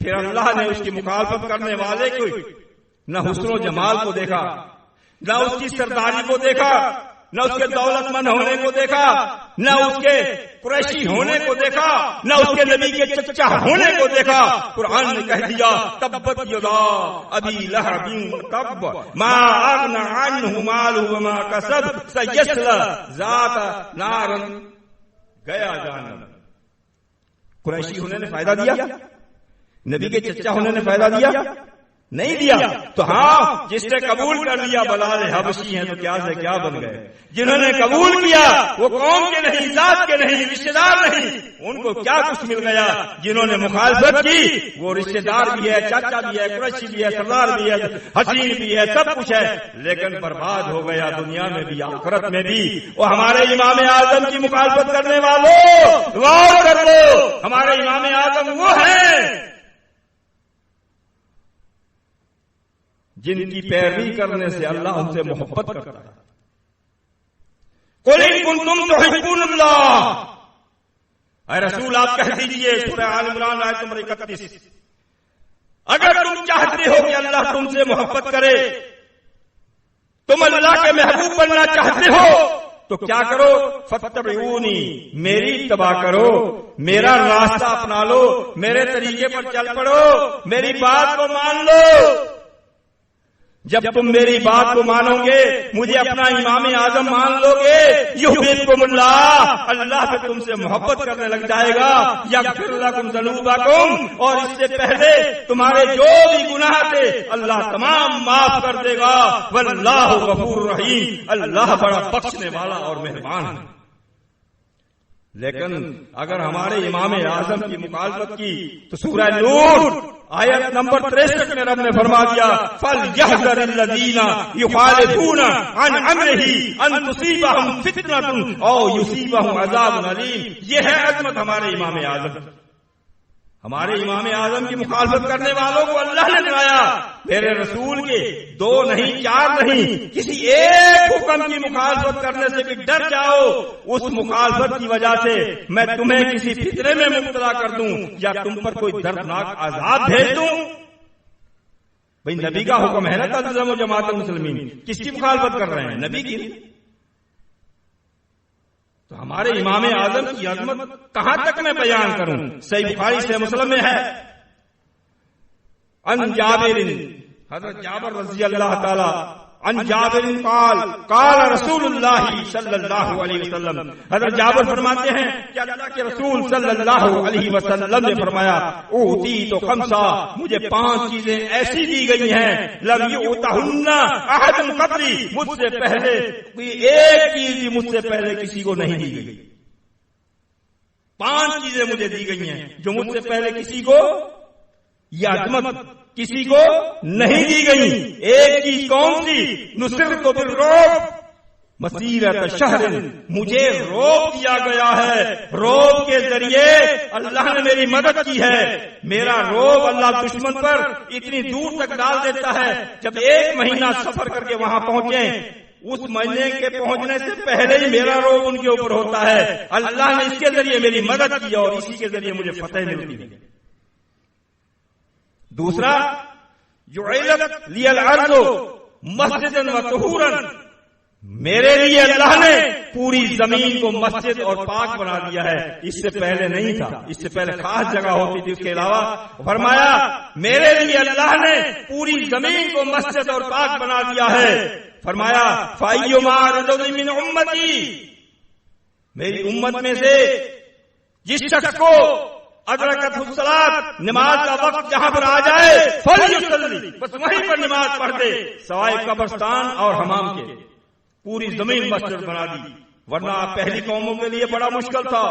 پھر اللہ نے اس کی مخالفت کرنے والے کو نہ حسن و جمال کو دیکھا، نہ اس کی سرداری کو دیکھا، نہ اس کے دولت مند ہونے کو دیکھا، نہ اس کے قریشی ہونے کو دیکھا، نہ اس کے نبی کے چچا ہونے کو دیکھا. قرآن نے کہہ دیا تبت یدا ابی لہب وتب ما اغنى عنه ماله وما كسب سيصلى ذات نار. گیا جانب. قریشی ہونے نے فائدہ دیا؟ نبی کے چچا ہونے نے فائدہ دیا؟ نہیں دیا. تو ہاں جس نے قبول کر لیا بلال حبشی ہیں تو کیا سے کیا بن گئے. جنہوں نے قبول کیا وہ قوم کے نہیں، ذات کے نہیں، رشتے دار نہیں، ان کو کیا کچھ مل گیا. جنہوں نے مخالفت کی وہ رشتے دار بھی ہے، چاچا بھی ہے، قریشی بھی ہے، سردار بھی ہے، حسین بھی ہے، سب کچھ ہے، لیکن برباد ہو گیا دنیا میں بھی آخرت میں بھی. وہ ہمارے امام اعظم کی مخالفت کرنے والوں غور کر لو، ہمارے امام اعظم وہ ہیں جن کی پیروی کرنے سے اللہ ان سے محبت کرتا ہے. قُلْ إِن كُنتُمْ تُحِبُّونَ اللَّهَ، اے رسول آپ کہہ دیجئے سورہ آل عمران آیت نمبر 31، اگر تم چاہتے ہو کہ اللہ تم سے محبت کرے، تم اللہ کے محبوب بننا چاہتے ہو تو کیا کرو؟ فَاتَّبِعُونِي، میری اتباع کرو، میرا راستہ اپنا لو، میرے طریقے پر چل پڑو، میری بات کو مان لو. جب تم میری بات کو مانو گے، مجھے اپنا امام اعظم مان لو گے، یحببکم اللہ، اللہ پہ تم سے محبت کرنے لگ جائے گا. یغفر لکم ذنوبکم، اور اس سے پہلے تمہارے جو بھی گناہ تھے اللہ تمام معاف کر دے گا. واللہ غفور رحیم، اللہ بڑا بخشنے والا اور مہربان ہے. لیکن اگر ہمارے امام اعظم کی مخالفت کی تو سورہ نور آیت نمبر 63 میں رب نے فرما دیا فَلْيَحْذَرِ الَّذِينَ يُخَالِفُونَ عَنْ أَمْرِهِ أَن تُصِيبَهُمْ فِتْنَةٌ أَوْ يُصِيبَهُمْ عَذَابٌ أَلِيمٌ. یہ ہے عظمت ہمارے امام اعظم. ہمارے امام اعظم کی مخالفت کرنے والوں کو اللہ نے ڈرایا. میرے رسول کے 2 نہیں 4 نہیں، کسی ایک حکم کی مخالفت کرنے سے بھی ڈر جاؤ، اس مخالفت کی وجہ سے میں تمہیں کسی فتنے میں مبتلا کر دوں یا تم پر کوئی دردناک عذاب بھیج دوں. بھئی نبی کا حکم ہے نا تنظیم و جماعت المسلمین، کس کی مخالفت کر رہے ہیں؟ نبی کی. تو ہمارے امام اعظم کی عظمت کہاں تک میں بیان کروں؟ صحیح بخاری سے مسلم میں ہے ان جابر، حضرت جابر رضی اللہ تعالی ان جابر قال رسول اللہ صلی اللہ علیہ وسلم، حضرت جابر فرماتے ہیں کہ اللہ کے رسول صلی اللہ علیہ وسلم نے فرمایا اوتیت خمسہ، مجھے 5 چیزیں ایسی دی گئی ہیں لم یؤتہن احد قبلی، مجھ سے پہلے کوئی ایک چیز بھی مجھ سے پہلے کسی کو نہیں دی گئی. 5 چیزیں مجھے دی گئی ہیں جو مجھ سے پہلے کسی کو یہ عظمت کسی کو نہیں دی گئی. ایک چیز کون سی؟ نصرت بالرعب مسیرۃ شہر، مجھے روب دیا گیا ہے. روب کے ذریعے اللہ نے میری مدد کی ہے. میرا روب اللہ دشمن پر اتنی دور تک ڈال دیتا ہے، جب 1 مہینہ سفر کر کے وہاں پہنچے، اس مہینے کے پہنچنے سے پہلے ہی میرا روب ان کے اوپر ہوتا ہے. اللہ نے اس کے ذریعے میری مدد کی اور اسی کے ذریعے مجھے فتح ملتی ہے. دوسرا، جعلت لی الارض مسجدا وطہورا، میرے لیے اللہ نے پوری زمین کو مسجد اور پاک بنا دیا ہے. اس سے پہلے نہیں تھا، اس سے پہلے خاص جگہ ہوتی تھی. اس کے علاوہ فرمایا میرے لیے اللہ نے پوری زمین کو مسجد اور پاک بنا دیا ہے. فرمایا فَأَيُّمَا رَجُلٍ مِّنْ أُمَّتِي، میری امت میں سے جس شخص کو ادرکت الصلاۃ، نماز کا وقت جہاں پر آ جائے، فَلْيُصَلِّ، بس وہیں پر نماز پڑھ دے، سوائے قبرستان اور حمام کے. پوری زمین مسجد بنا دی. ورنہ پہلی قوموں کے لیے بڑا مشکل تھا،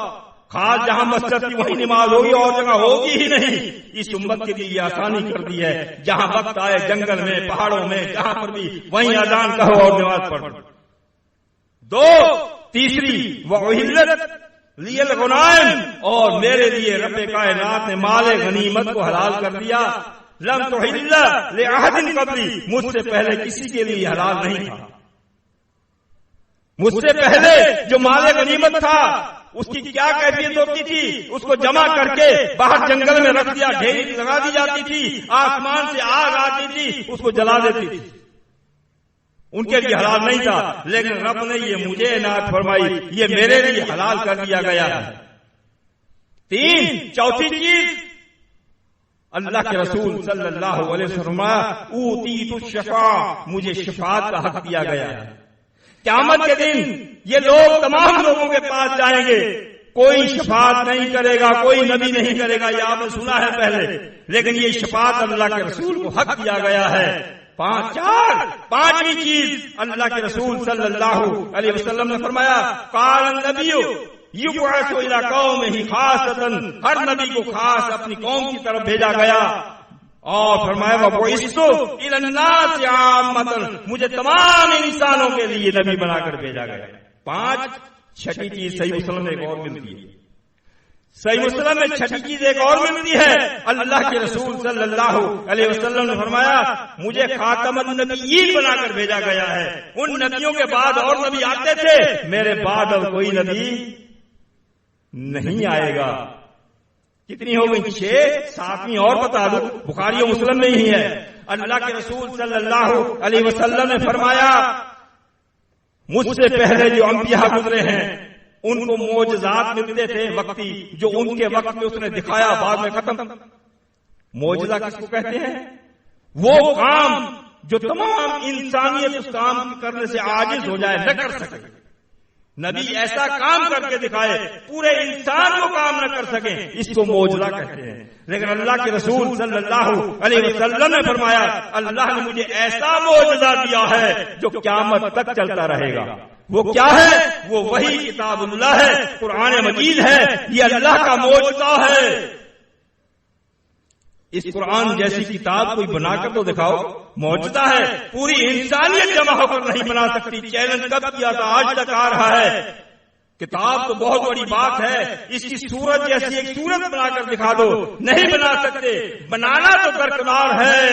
خاص جہاں مسجد کی وہیں نماز ہوگی اور جگہ ہوگی ہی نہیں. اس امت کے لیے یہ آسانی کر دی ہے، جہاں وقت آئے جنگل میں، پہاڑوں میں، جہاں پر بھی وہیں اذان کہو اور نماز پڑھو. تیسری وَأُحِلَّتْ لِيَ الْغَنَائِمُ، اور میرے لیے رب کائنات نے مال غنیمت کو حلال کر دیا. لَمْ تُحِلَّ لِأَحَدٍ قَبْلِي، مجھ سے پہلے کسی کے لیے حلال نہیں تھا. مجھ سے پہلے جو مال غنیمت تھا اس کی کیا کیفیت ہوتی تھی؟ اس کو جمع کر کے باہر جنگل میں رکھ دیا، ڈھیری لگا دی جاتی تھی، آسمان سے آگ آتی تھی، اس کو جلا دیتی تھی. ان کے لیے حلال نہیں تھا، لیکن رب نے یہ مجھے عنایت فرمائی، یہ میرے لیے حلال کر دیا گیا ہے. چوتھی چیز، اللہ کے رسول صلی اللہ علیہ وسلم اوتیت الشفاعۃ، مجھے شفاعت کا حق دیا گیا ہے. قیامت کے دن یہ لوگ تمام لوگوں کے پاس جائیں گے، کوئی شفاعت نہیں کرے گا، کوئی نبی نہیں کرے گا. یہ آپ نے سنا ہے پہلے، لیکن یہ شفاعت اللہ کے رسول کو حق دیا گیا ہے. پانچویں چیز، اللہ کے رسول صلی اللہ علیہ وسلم نے فرمایا قال النبی یبعث الی قومہ خاصۃ، ہر نبی کو خاص اپنی قوم کی طرف بھیجا گیا. اور فرمایا وَبُعِثْتُ إِلَى النَّاسِ عَامَّةً، مجھے تمام انسانوں کے لیے نبی بنا کر بھیجا گیا. چھٹی چیز صحیح مسلم میں ایک اور ملتی ہے. صحیح مسلم میں چھٹی چیز ایک اور ملتی ہے. اللہ کے رسول صلی اللہ علیہ وسلم نے فرمایا مجھے خاتم النبیین بنا کر بھیجا گیا ہے. ان نبیوں کے بعد اور نبی آتے تھے، میرے بعد اب کوئی نبی نہیں آئے گا. کتنی ہو گئی؟ 6. 7ویں اور بتا دو، بخاری و مسلم میں ہی ہے. اللہ کے رسول صلی اللہ علیہ وسلم نے فرمایا مجھ سے پہلے جو انبیاء گزرے ہیں ان کو معجزات ملتے تھے وقتی، جو ان کے وقت میں اس نے دکھایا بعد میں ختم. معجزہ کس کو کہتے ہیں؟ وہ کام جو تمام انسانیت اس کام کرنے سے عاجز ہو جائے، نہ کر سکے. نبی ایسا کام کر کے دکھائے پورے انسان کو کام نہ کر سکے، اس کو معجزہ کہتے ہیں. لیکن اللہ کے رسول صلی اللہ علیہ وسلم نے فرمایا اللہ نے مجھے ایسا معجزہ دیا ہے جو قیامت تک چلتا رہے گا. وہ کیا ہے؟ وہ وہی کتاب اللہ ہے، قرآن مجید ہے. یہ اللہ کا معجزہ ہے. اس قرآن جیسی کتاب کوئی بنا کر تو دکھاؤ، معجزہ ہے. پوری انسانیت جمع ہو کر نہیں بنا سکتی. چیلنج کب کیا تھا، آج تک آ رہا ہے. کتاب تو بہت بڑی بات ہے، اس کی صورت جیسی ایک صورت بنا کر دکھا دو، نہیں بنا سکتے. بنانا تو درکنار ہے،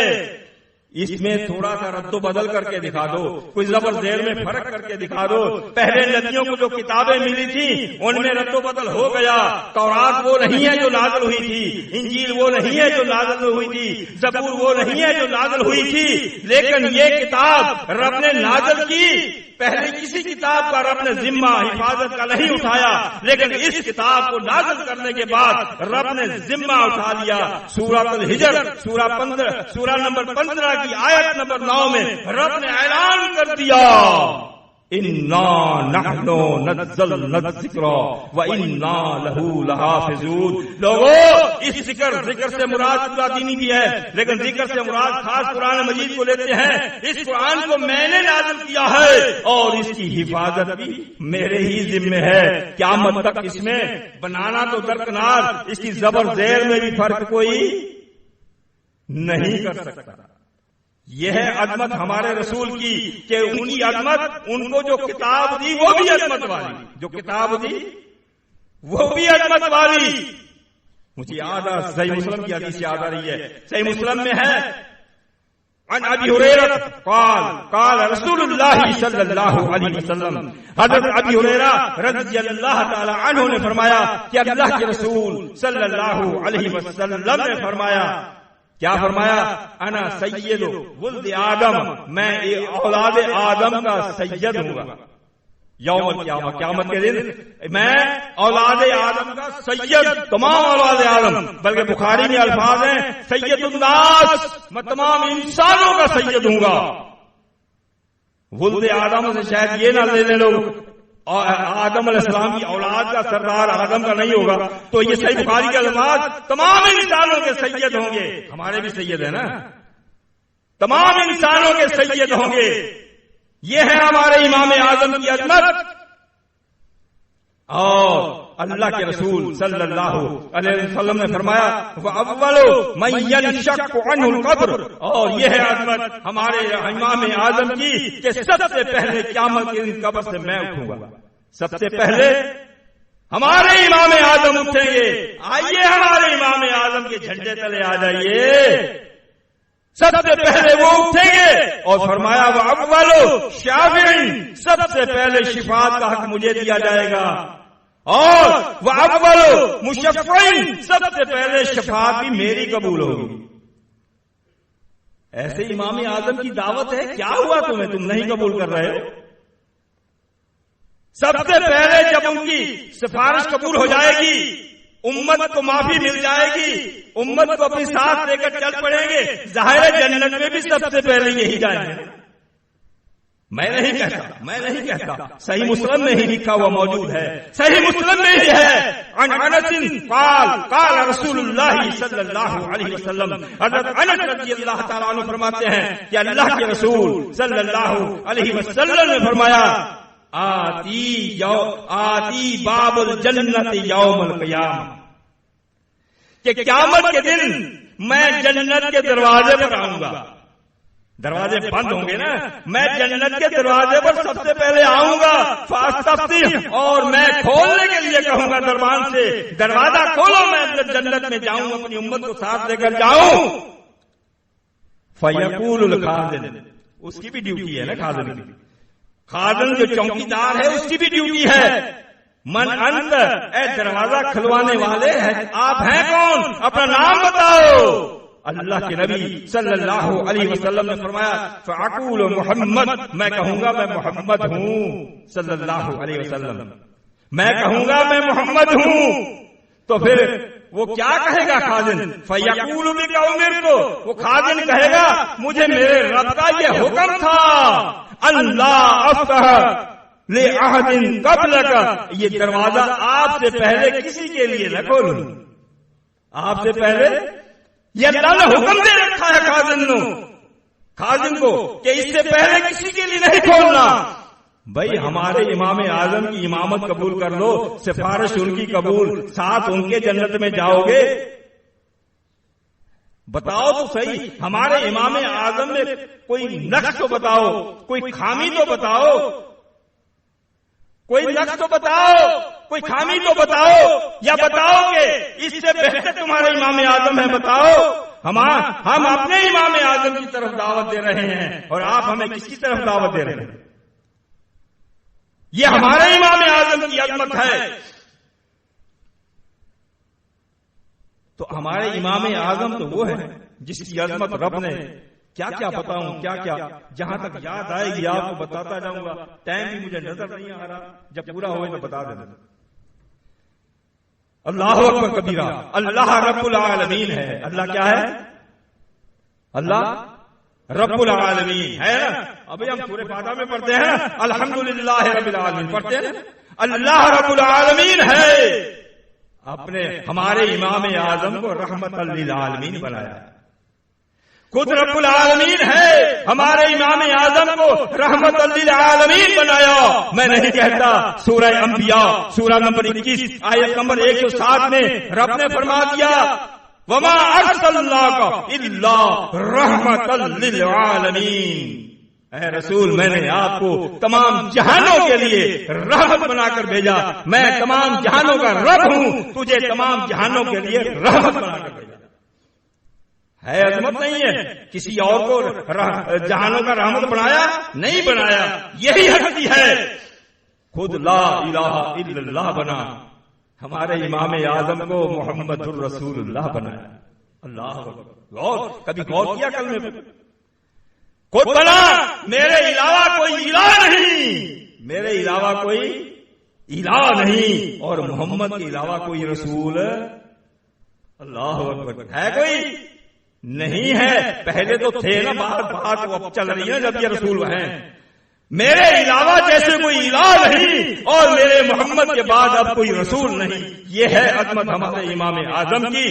اس میں تھوڑا سا رد و بدل کر کے دکھا دو، کوئی زبر زیر میں فرق کر کے دکھا دو. پہلے نبیوں کو جو کتابیں ملی تھی ان میں رد و بدل ہو گیا. تورات وہ نہیں ہے جو نازل ہوئی تھی، انجیل وہ نہیں ہے جو نازل ہوئی تھی، زبور وہ نہیں ہے جو نازل ہوئی تھی. لیکن یہ کتاب رب نے نازل کی. پہلے کسی کتاب کا رب نے ذمہ حفاظت کا نہیں اٹھایا، لیکن اس کتاب کو نازل کرنے کے بعد رب نے ذمہ اٹھا لیا. سورۃ الحجر سورہ نمبر 15 کی آیت نمبر 9 میں رب نے اعلان کر دیا اِنَّا نَحْنُ نَزَّلْنَا الذِّكْرَ وَإِنَّا لَهُ لَحَافِظُونَ. لوگوں اس ذکر سے مراد پورا دینی بھی ہے، لیکن ذکر سے مراد خاص قرآن مجید کو لیتے ہیں. اس قرآن کو میں نے نازل کیا ہے اور اس کی حفاظت بھی میرے ہی ذمہ ہے. قیامت تک اس میں بنانا تو درکنار، اس کی زبر زیر میں بھی فرق کوئی نہیں کر سکتا. یہ ہے عظمت ہمارے رسول کی کہ ان کی عظمت، ان کو جو کتاب دی وہ بھی عظمت والی، جو کتاب دی وہ بھی عظمت والی. مجھے یاد ہے صحیح مسلم کی حدیث یاد آ رہی ہے، صحیح مسلم میں ہے عن ابی ہریرہ قال قال رسول اللہ صلی اللہ علیہ وسلم، حضرت ابی ہریرہ رضی اللہ تعالی عنہ نے فرمایا کہ اللہ کے رسول صلی اللہ علیہ وسلم نے فرمایا، کیا فرمایا؟ انا سید ولد آدم، میں اولاد آدم کا سید ہوں گا یوم القیامہ، قیامت کے دن میں اولاد آدم کا سید، تمام اولاد آدم، بلکہ بخاری میں الفاظ ہیں سید الناس، میں تمام انسانوں کا سید ہوں گا. ولد آدم سے شاید یہ نہ لے لیں لوگ آدم علیہ السلام کی اولاد کا سردار آدم کا نہیں ہوگا، تو یہ صحیح بخاری کے الفاظ تمام انسانوں کے سید ہوں گے. ہمارے بھی سید ہیں نا، تمام انسانوں کے سید ہوں گے. یہ ہے ہمارے امام اعظم کی عظمت. اور اللہ کے رسول صلی اللہ علیہ وسلم نے فرمایا وَأَوَّلُ مَن يَنشَقُّ عَنْهُ الْقَبْرُ، اور یہ ہے عظمت ہمارے امام اعظم کی کہ سب سے پہلے قیامت کے دن قبر سے میں اٹھوں گا. سب سے پہلے ہمارے امام اعظم اٹھیں گے. آئیے ہمارے امام اعظم کے جھنڈے تلے آ جائیے. سب سے پہلے وہ اٹھیں گے اور فرمایا وَأَوَّلُ شَافِعٍ، سب سے پہلے شفاعت کا حق مجھے دیا جائے گا. اور وَأَوَّلُ مُشَفَّعٍ، سب سے پہلے شفاعت بھی میری قبول ہوگی. ایسے امام اعظم کی دعوت ہے، کیا ہوا تمہیں، تم نہیں قبول کر رہے ہو؟ سب سے پہلے جب ان کی سفارش قبول ہو جائے گی، امت کو معافی مل جائے گی، امت کو اپنے ساتھ لے کر چل پڑیں گے. ظاہر جنت میں بھی سب سے پہلے یہی جائیں گے. میں نہیں کہتا، صحیح مسلم میں ہی لکھا ہوا موجود ہے، صحیح مسلم میں ہی ہے. عن انس قال قال رسول اللہ صلی اللہ علیہ وسلم، حضرت انس رضی اللہ تعالیٰ عنہ فرماتے ہیں کہ اللہ کے رسول صلی اللہ علیہ وسلم نے فرمایا آتی باب الجنت یوم القیامہ، کہ قیامت کے دن میں جنت کے دروازے پر آؤں گا. دروازے بند ہوں گے نا، میں جنت کے دروازے پر سب سے پہلے آؤں گا. فاستفتح، اور میں کھولنے کے لیے کہوں گا دربان سے، دروازہ کھولو، میں جنت میں جاؤں، اپنی امت کو ساتھ لے کر جاؤں. فیقول الخازن، اس کی بھی ڈیوٹی ہے نا، خازن کی، خازن جو چوکیدار ہے اس کی بھی ڈیوٹی ہے. من انت، اے دروازہ کھلوانے والے ہیں آپ ہیں کون، اپنا نام بتاؤ. اللہ کے نبی صلی اللہ علیہ وسلم نے فرمایا فاقول محمد، میں کہوں گا میں محمد ہوں صلی اللہ علیہ وسلم، میں کہوں گا میں محمد ہوں. تو پھر وہ کیا کہے گا خازن؟ فیقول بک امرت، وہ خازن کہے گا مجھے میرے رب کا یہ حکم تھا اللہ افتح لأحد قبلک، یہ دروازہ آپ سے پہلے کسی کے لیے نہ کھولوں. آپ سے پہلے یہ اللہ نے حکم دے رکھا ہے خازن کو کہ اس سے پہلے کسی کے لیے نہیں کھولنا. بھائی ہمارے امام اعظم کی امامت قبول کر لو، سفارش ان کی قبول، ساتھ ان کے جنت میں جاؤ گے. بتاؤ تو صحیح، ہمارے امام اعظم میں کوئی نقص تو بتاؤ، کوئی خامی تو بتاؤ، کوئی نقص تو بتاؤ، کوئی خامی تو بتاؤ، یا بتاؤ کہ اس سے بہتر تمہارے امام اعظم ہے. بتاؤ. ہم اپنے امام اعظم کی طرف دعوت دے رہے ہیں اور آپ ہمیں کس کی طرف دعوت دے رہے ہیں؟ یہ ہمارے امام اعظم کی عظمت ہے. تو ہمارے امام اعظم تو وہ ہے جس کی عظمت رب نے کیا کیا بتاؤں، کیا کیا، جہاں تک یاد آئے گی آپ کو بتاتا جاؤں گا. ٹائم بھی مجھے نظر نہیں آ رہا، جب پورا ہوئے تو بتا دینا. اللہ اکبر کبیرہ، اللہ رب العالمین ہے. اللہ کیا ہے؟ اللہ رب العالمین ہے نا. ابھی ہم سورہ فاتحہ میں پڑھتے ہیں الحمدللہ رب العالمین، پڑھتے ہیں اللہ رب العالمین ہے. اپنے ہمارے امام اعظم کو رحمت للعالمین بنایا. خود رب العالمین ہے، ہمارے امام اعظم کو رحمت للعالمین بنایا. میں نہیں کہتا. سورہ انبیاء سورہ نمبر 21 آیت نمبر 107 میں رب نے فرما دیا وما ارسلناک الا رحمۃ للعالمین، اے رسول میں نے آپ کو تمام جہانوں کے لیے رحمت بنا کر بھیجا، میں تمام جہانوں کا رب ہوں، تجھے تمام جہانوں کے لیے رحمت بنا کر بھیجا۔ ہے عظمت نہیں ہے؟ کسی اور کو جہانوں کا رحمت بنایا نہیں بنایا، یہی ہستی ہے، خود لا الہ الا اللہ بنا، ہمارے امام اعظم کو محمد الرسول اللہ بنایا۔ اللہ غور، کبھی غور کیا کلمے پر؟ خود بنا میرے علاوہ کوئی الہ نہیں، میرے علاوہ کوئی الہ نہیں، اور محمد کے علاوہ کوئی رسول اللہ اکبر ہے کوئی نہیں ہے۔ پہلے تو تھے نا، بات اب چل رہی ہے جب یہ رسول ہیں، میرے علاوہ جیسے کوئی الہ نہیں اور میرے محمد کے بعد اب کوئی رسول نہیں۔ یہ ہے عظمت ہمارے امام اعظم کی،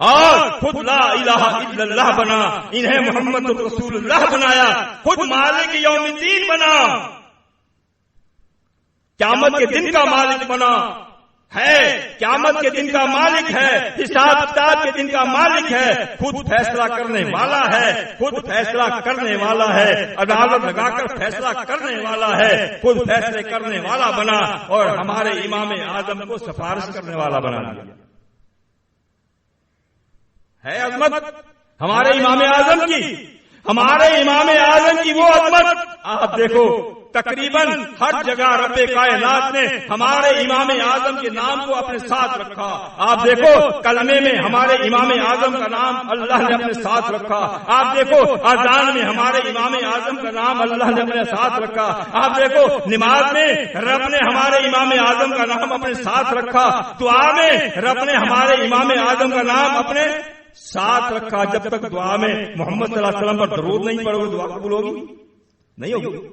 اور خود لا الہ الا اللہ بنا، انہیں محمد رسول اللہ بنایا، خود مالک یوم الدین بنا، قیامت کے دن کا مالک بنا ہے، قیامت کے دن کا مالک ہے، حساب کتاب کے دن کا مالک ہے، خود فیصلہ کرنے والا ہے، خود فیصلہ کرنے والا ہے، عدالت لگا کر فیصلہ کرنے والا ہے، خود فیصلے کرنے والا بنا، اور ہمارے امام اعظم کو سفارش کرنے والا بنا دیا۔ ہے عظمت ہمارے امام اعظم کی، ہمارے امام اعظم کی وہ عظمت آپ دیکھو، تقریباً ہر جگہ رب کائنات نے ہمارے امام اعظم کے نام کو اپنے ساتھ رکھا۔ آپ دیکھو کلمے میں ہمارے امام اعظم کا نام اللہ نے اپنے ساتھ رکھا، آپ دیکھو اذان میں ہمارے امام اعظم کا نام اللہ نے اپنے ساتھ رکھا، آپ دیکھو نماز میں رب نے ہمارے امام اعظم کا نام اپنے ساتھ رکھا، دعا میں رب نے ہمارے امام اعظم کا نام اپنے ساتھ رکھا۔ جب تک دعا میں محمد صلی اللہ علیہ وسلم پر درود نہیں پڑھو گے دعا قبول ہوگی نہیں ہوگی۔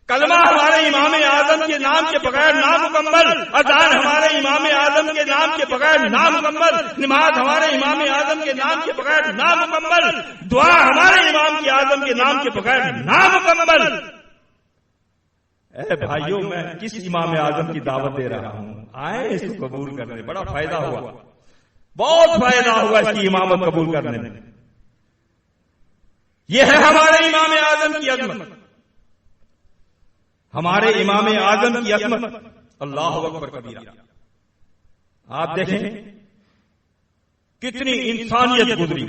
کلمہ ہمارے امام اعظم کے نام کے بغیر نامکمل، اذان ہمارے امام اعظم کے نام کے بغیر نامکمل، نماز ہمارے امام اعظم کے نام کے بغیر نامکمل، دعا ہمارے امام کے اعظم کے نام کے بغیر نامکمل۔ اے بھائیوں، میں کس امام اعظم کی دعوت دے رہا ہوں، آئے اس کو قبول کرنے، بڑا فائدہ ہوا، بہت فائدہ ہوا اس کی امامت قبول کرنے میں۔ یہ ہے ہمارے امام اعظم کی عظمت، ہمارے امام اعظم کی عظمت، اللہ اکبر کبیرہ۔ آپ دیکھیں کتنی انسانیت گزری،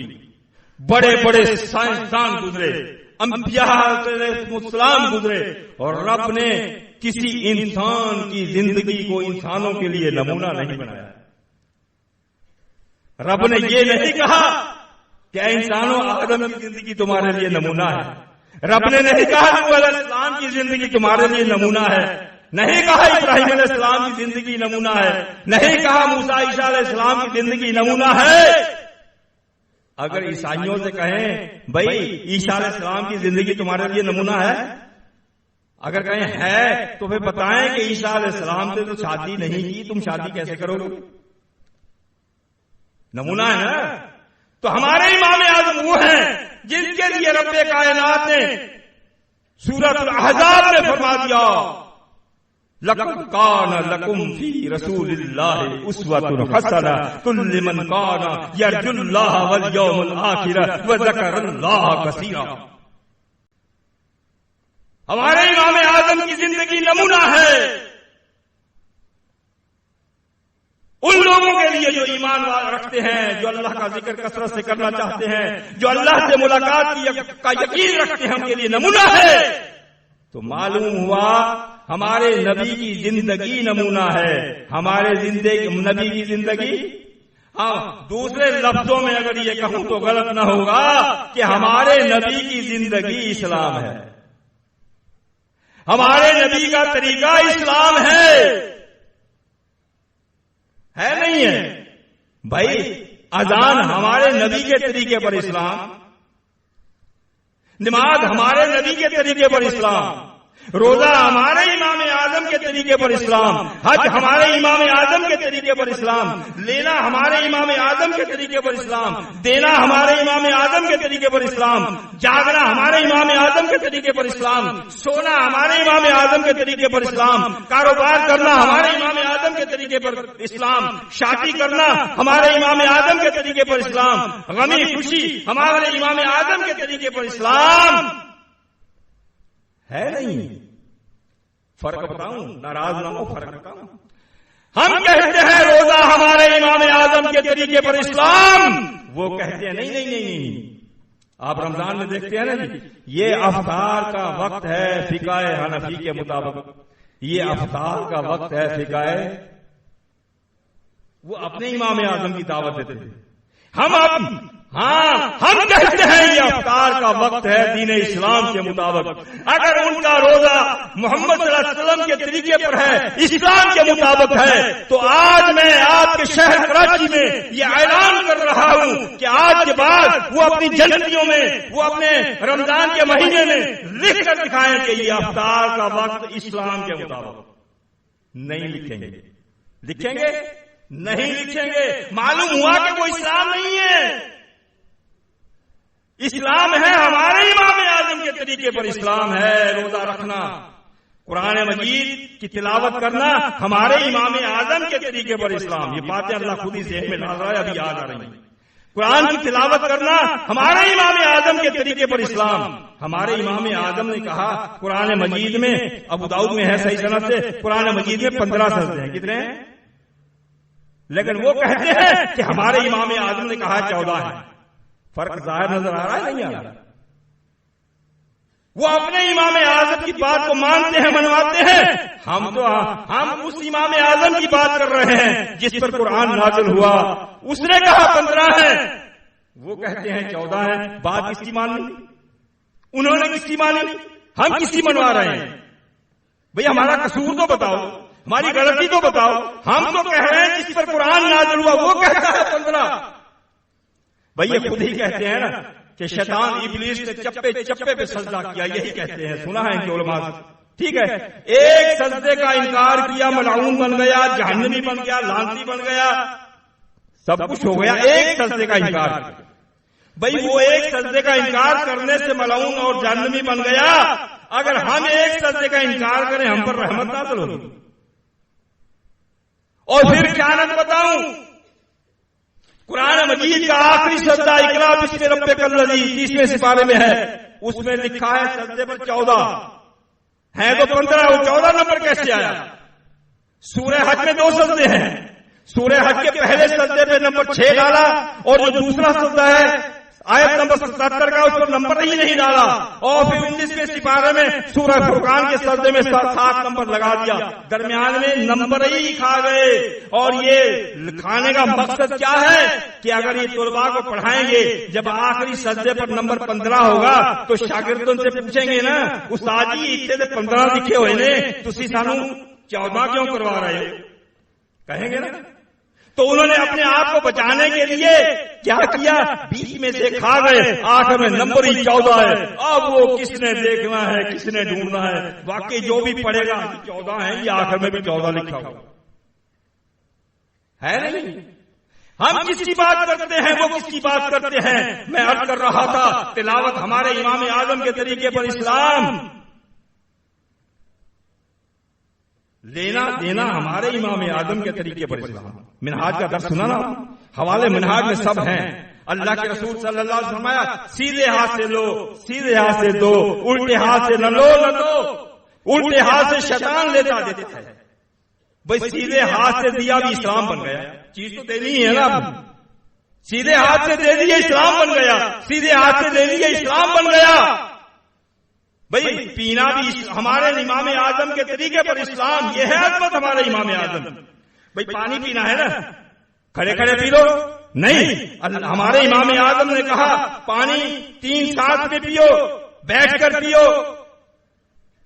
بڑے بڑے سائنسدان گزرے، انبیاء علیہ السلام گزرے، اور رب نے کسی انسان کی زندگی کو انسانوں کے لیے نمونہ نہیں بنایا۔ رب نے یہ نہیں کہا کہ انسانوں آدم کی زندگی تمہارے لیے نمونہ ہے، رب نے نہیں کہا نوح علیہ السلام کی زندگی تمہارے لیے نمونہ ہے، نہیں کہا ابراہیم علیہ السلام کی زندگی نمونہ ہے، نہیں کہا موسیٰ عیسیٰ علیہ السلام کی زندگی نمونہ ہے۔ اگر عیسائیوں سے کہیں بھائی عیسیٰ علیہ السلام کی زندگی تمہارے لیے نمونہ ہے، اگر کہیں ہے تو پھر بتائیں کہ عیسیٰ علیہ السلام سے تو شادی نہیں کی، تم شادی کیسے کرو گے؟ نمونہ ہے نا۔ تو ہمارے امام اعظم وہ ہیں جن کے لیے رب کائنات نے سورۃ الاحزاب میں فرما دیا لَقَدْ كَانَ لَكُمْ فِي رَسُولِ اللَّهِ أُسْوَةٌ حَسَنَةٌ لِمَنْ كَانَ يَرْجُو اللَّهَ وَالْيَوْمَ الْآخِرَ وَذَكَرَ اللَّهَ كَثِيرًا۔ ہمارے امام اعظم کی زندگی نمونہ ہے ان لوگوں کے لیے جو ایمان رکھتے ہیں، جو اللہ کا ذکر کثرت سے کرنا چاہتے ہیں، جو اللہ سے ملاقات کا یقین رکھتے ہیں، ان کے لیے نمونہ ہے۔ تو معلوم ہوا ہمارے نبی کی زندگی نمونہ ہے، ہمارے نبی کی زندگی، ہاں دوسرے لفظوں میں اگر یہ کہوں تو غلط نہ ہوگا کہ ہمارے نبی کی زندگی اسلام ہے، ہمارے نبی کا طریقہ اسلام ہے نہیں ہے بھائی؟ اذان ہمارے نبی کے طریقے پر اسلام، نماز ہمارے نبی کے طریقے پر اسلام، روزہ ہمارے امام اعظم کے طریقے پر اسلام، حج ہمارے امام اعظم کے طریقے پر اسلام، لینا ہمارے امام اعظم کے طریقے پر اسلام، دینا ہمارے امام اعظم کے طریقے پر اسلام، جاگنا ہمارے امام اعظم کے طریقے پر اسلام، سونا ہمارے امام اعظم کے طریقے پر اسلام، کاروبار کرنا ہمارے امام اعظم کے طریقے پر اسلام، شادی کرنا ہمارے امام اعظم کے طریقے پر اسلام، غمی خوشی ہمارے امام اعظم کے طریقے پر اسلام ہے نہیں۔ فرق بتاؤں، ناراض نہ ہو، فرق بتاؤں۔ ہم کہتے ہیں روزہ ہمارے امام اعظم کے طریقے پر اسلام، وہ کہتے ہیں نہیں نہیں نہیں۔ آپ رمضان میں دیکھتے ہیں نا جی، یہ افطار کا وقت ہے فقہ حنفی کے مطابق، یہ افطار کا وقت ہے فقہ، وہ اپنے امام اعظم کی دعوت دیتے تھے۔ ہم کہتے ہیں یہ افطار کا وقت ہے دین اسلام کے مطابق۔ اگر ان کا روزہ محمد صلی اللہ علیہ وسلم کے طریقے پر ہے، اسلام کے مطابق ہے، تو آج میں آپ کے شہر کراچی میں یہ اعلان کر رہا ہوں کہ آج کے بعد وہ اپنی جلسیوں میں، وہ اپنے رمضان کے مہینے میں لکھ کر دکھائیں کہ یہ افطار کا وقت اسلام کے مطابق۔ نہیں لکھیں گے، لکھیں گے نہیں لکھیں گے، معلوم ہوا کہ وہ اسلام نہیں ہے۔ اسلام ہے ہمارے امام اعظم کے طریقے پر اسلام ہے روزہ رکھنا، قرآن مجید کی تلاوت کرنا ہمارے امام اعظم کے طریقے پر اسلام۔ یہ باتیں اللہ خود ہی ذہن میں ڈال رہا ہے، ابھی یاد آ رہی ہیں۔ قرآن کی تلاوت کرنا ہمارے امام اعظم کے طریقے پر اسلام۔ ہمارے امام اعظم نے کہا قرآن مجید میں، ابو داؤد میں ہے صحیح سند سے، قرآن مجید میں 15 سجدے ہیں۔ کتنے ہیں؟ لیکن وہ کہتے ہیں کہ ہمارے امام اعظم نے کہا 14 ہے۔ فرق ظاہر نظر آ رہا ہے نہیں آ رہا؟ وہ اپنے امام اعظم کی بات کو مانتے ہیں، منواتے ہیں، ہم اس امام اعظم کی بات کر رہے ہیں جس پر قرآن نازل ہوا، اس نے کہا 15 ہے، وہ کہتے ہیں 14 ہے۔ بات کس کی مان لی؟ انہوں نے کس کی مانی؟ ہم کس کی منوا رہے ہیں؟ بھئی ہمارا قصور تو بتاؤ، ہماری غلطی تو بتاؤ۔ ہم تو کہہ رہے ہیں جس پر قرآن نازل ہوا وہ کہتا ہے 15۔ بھئی یہ خود ہی کہتے ہیں نا کہ شیطان ابلیس نے چپے چپے پہ سجدہ کیا، یہی کہتے ہیں، سنا ہے ان کے علماء سے۔ ٹھیک ہے، ایک سجدے کا انکار کیا، ملعون بن گیا، جہنمی بن گیا، لعنتی بن گیا، سب کچھ ہو گیا، ایک سجدے کا انکار کیا۔ بھئی وہ ایک سجدے کا انکار کرنے سے ملعون اور جہنمی بن گیا، اگر ہم ایک سجدے کا انکار کریں ہم پر رحمت نازل ہوگی۔ اور پھر کیا نہ بتاؤں، قرآن مجید کا آخری سجدہ اقرا بسم ربک الذی 30ویں سپارے میں ہے، اس میں لکھا ہے سجدے پر 14 ہے، تو 15 وہ 14 نمبر کیسے آیا؟ سورہ حج میں 2 سجدے ہیں، سورہ حج کے پہلے سجدے پہ نمبر 6 ڈالا، اور جو دوسرا سجدہ ہے آیت نمبر 77 کا، اس پر نمبر ہی نہیں ڈالا، اور پھر 19ویں سپارے میں سورہ فرقان کے سجدے میں 7 نمبر لگا دیا، درمیان میں نمبر ہی کھا گئے۔ اور یہ کھانے کا مقصد کیا ہے کہ اگر یہ طلباء کو پڑھائیں گے، جب آخری سجدے پر نمبر 15 ہوگا تو شاگردوں سے پوچھیں گے نا، استاد جی اتنے 15 لکھے ہوئے نے، تسی سانو 14 کیوں کروا رہے ہو؟ کہیں گے نا۔ تو انہوں نے اپنے آپ کو بچانے کے لیے کیا کیا؟ بیچ میں سے کھا گئے، آخر میں نمبر ہی 14 ہے۔ اب وہ کس نے دیکھنا ہے، کس نے ڈھونڈنا ہے؟ واقعی جو بھی پڑھے گا 14 ہے، یہ آخر میں بھی 14 لکھا ہوا ہے نہیں۔ ہم کس کی بات کرتے ہیں، وہ کس کی بات کرتے ہیں؟ میں عرض کر رہا تھا تلاوت ہمارے امام اعظم کے طریقے پر اسلام، لینا دینا ہمارے امام اعظم کے طریقے پر اسلام۔ منہاج کا درس سنا نا، حوالے منہاج میں سب ہیں۔ اللہ کے رسول صلی اللہ علیہ وسلم فرمایا سیدھے ہاتھ سے لو، سیدھے ہاتھ سے دو، الٹے ہاتھ سے نہ لو نہ دو، الٹے ہاتھ سے شیطان لیتا دیتا ہے۔ بھئی سیدھے ہاتھ سے دیا بھی اسلام بن گیا، چیز تو دینی ہے نا، سیدھے ہاتھ سے دے دیا اسلام بن گیا، سیدھے ہاتھ سے دے دیا اسلام بن گیا۔ بھئی پینا بھی ہمارے امام اعظم کے طریقے پر اسلام، یہ ہے عظمت ہمارے امام اعظم۔ بھئی پانی پینا ہے نا، کھڑے کھڑے پی لو نہیں، ہمارے امام اعظم نے کہا پانی 3 سانس میں پیو، بیٹھ کر پیو۔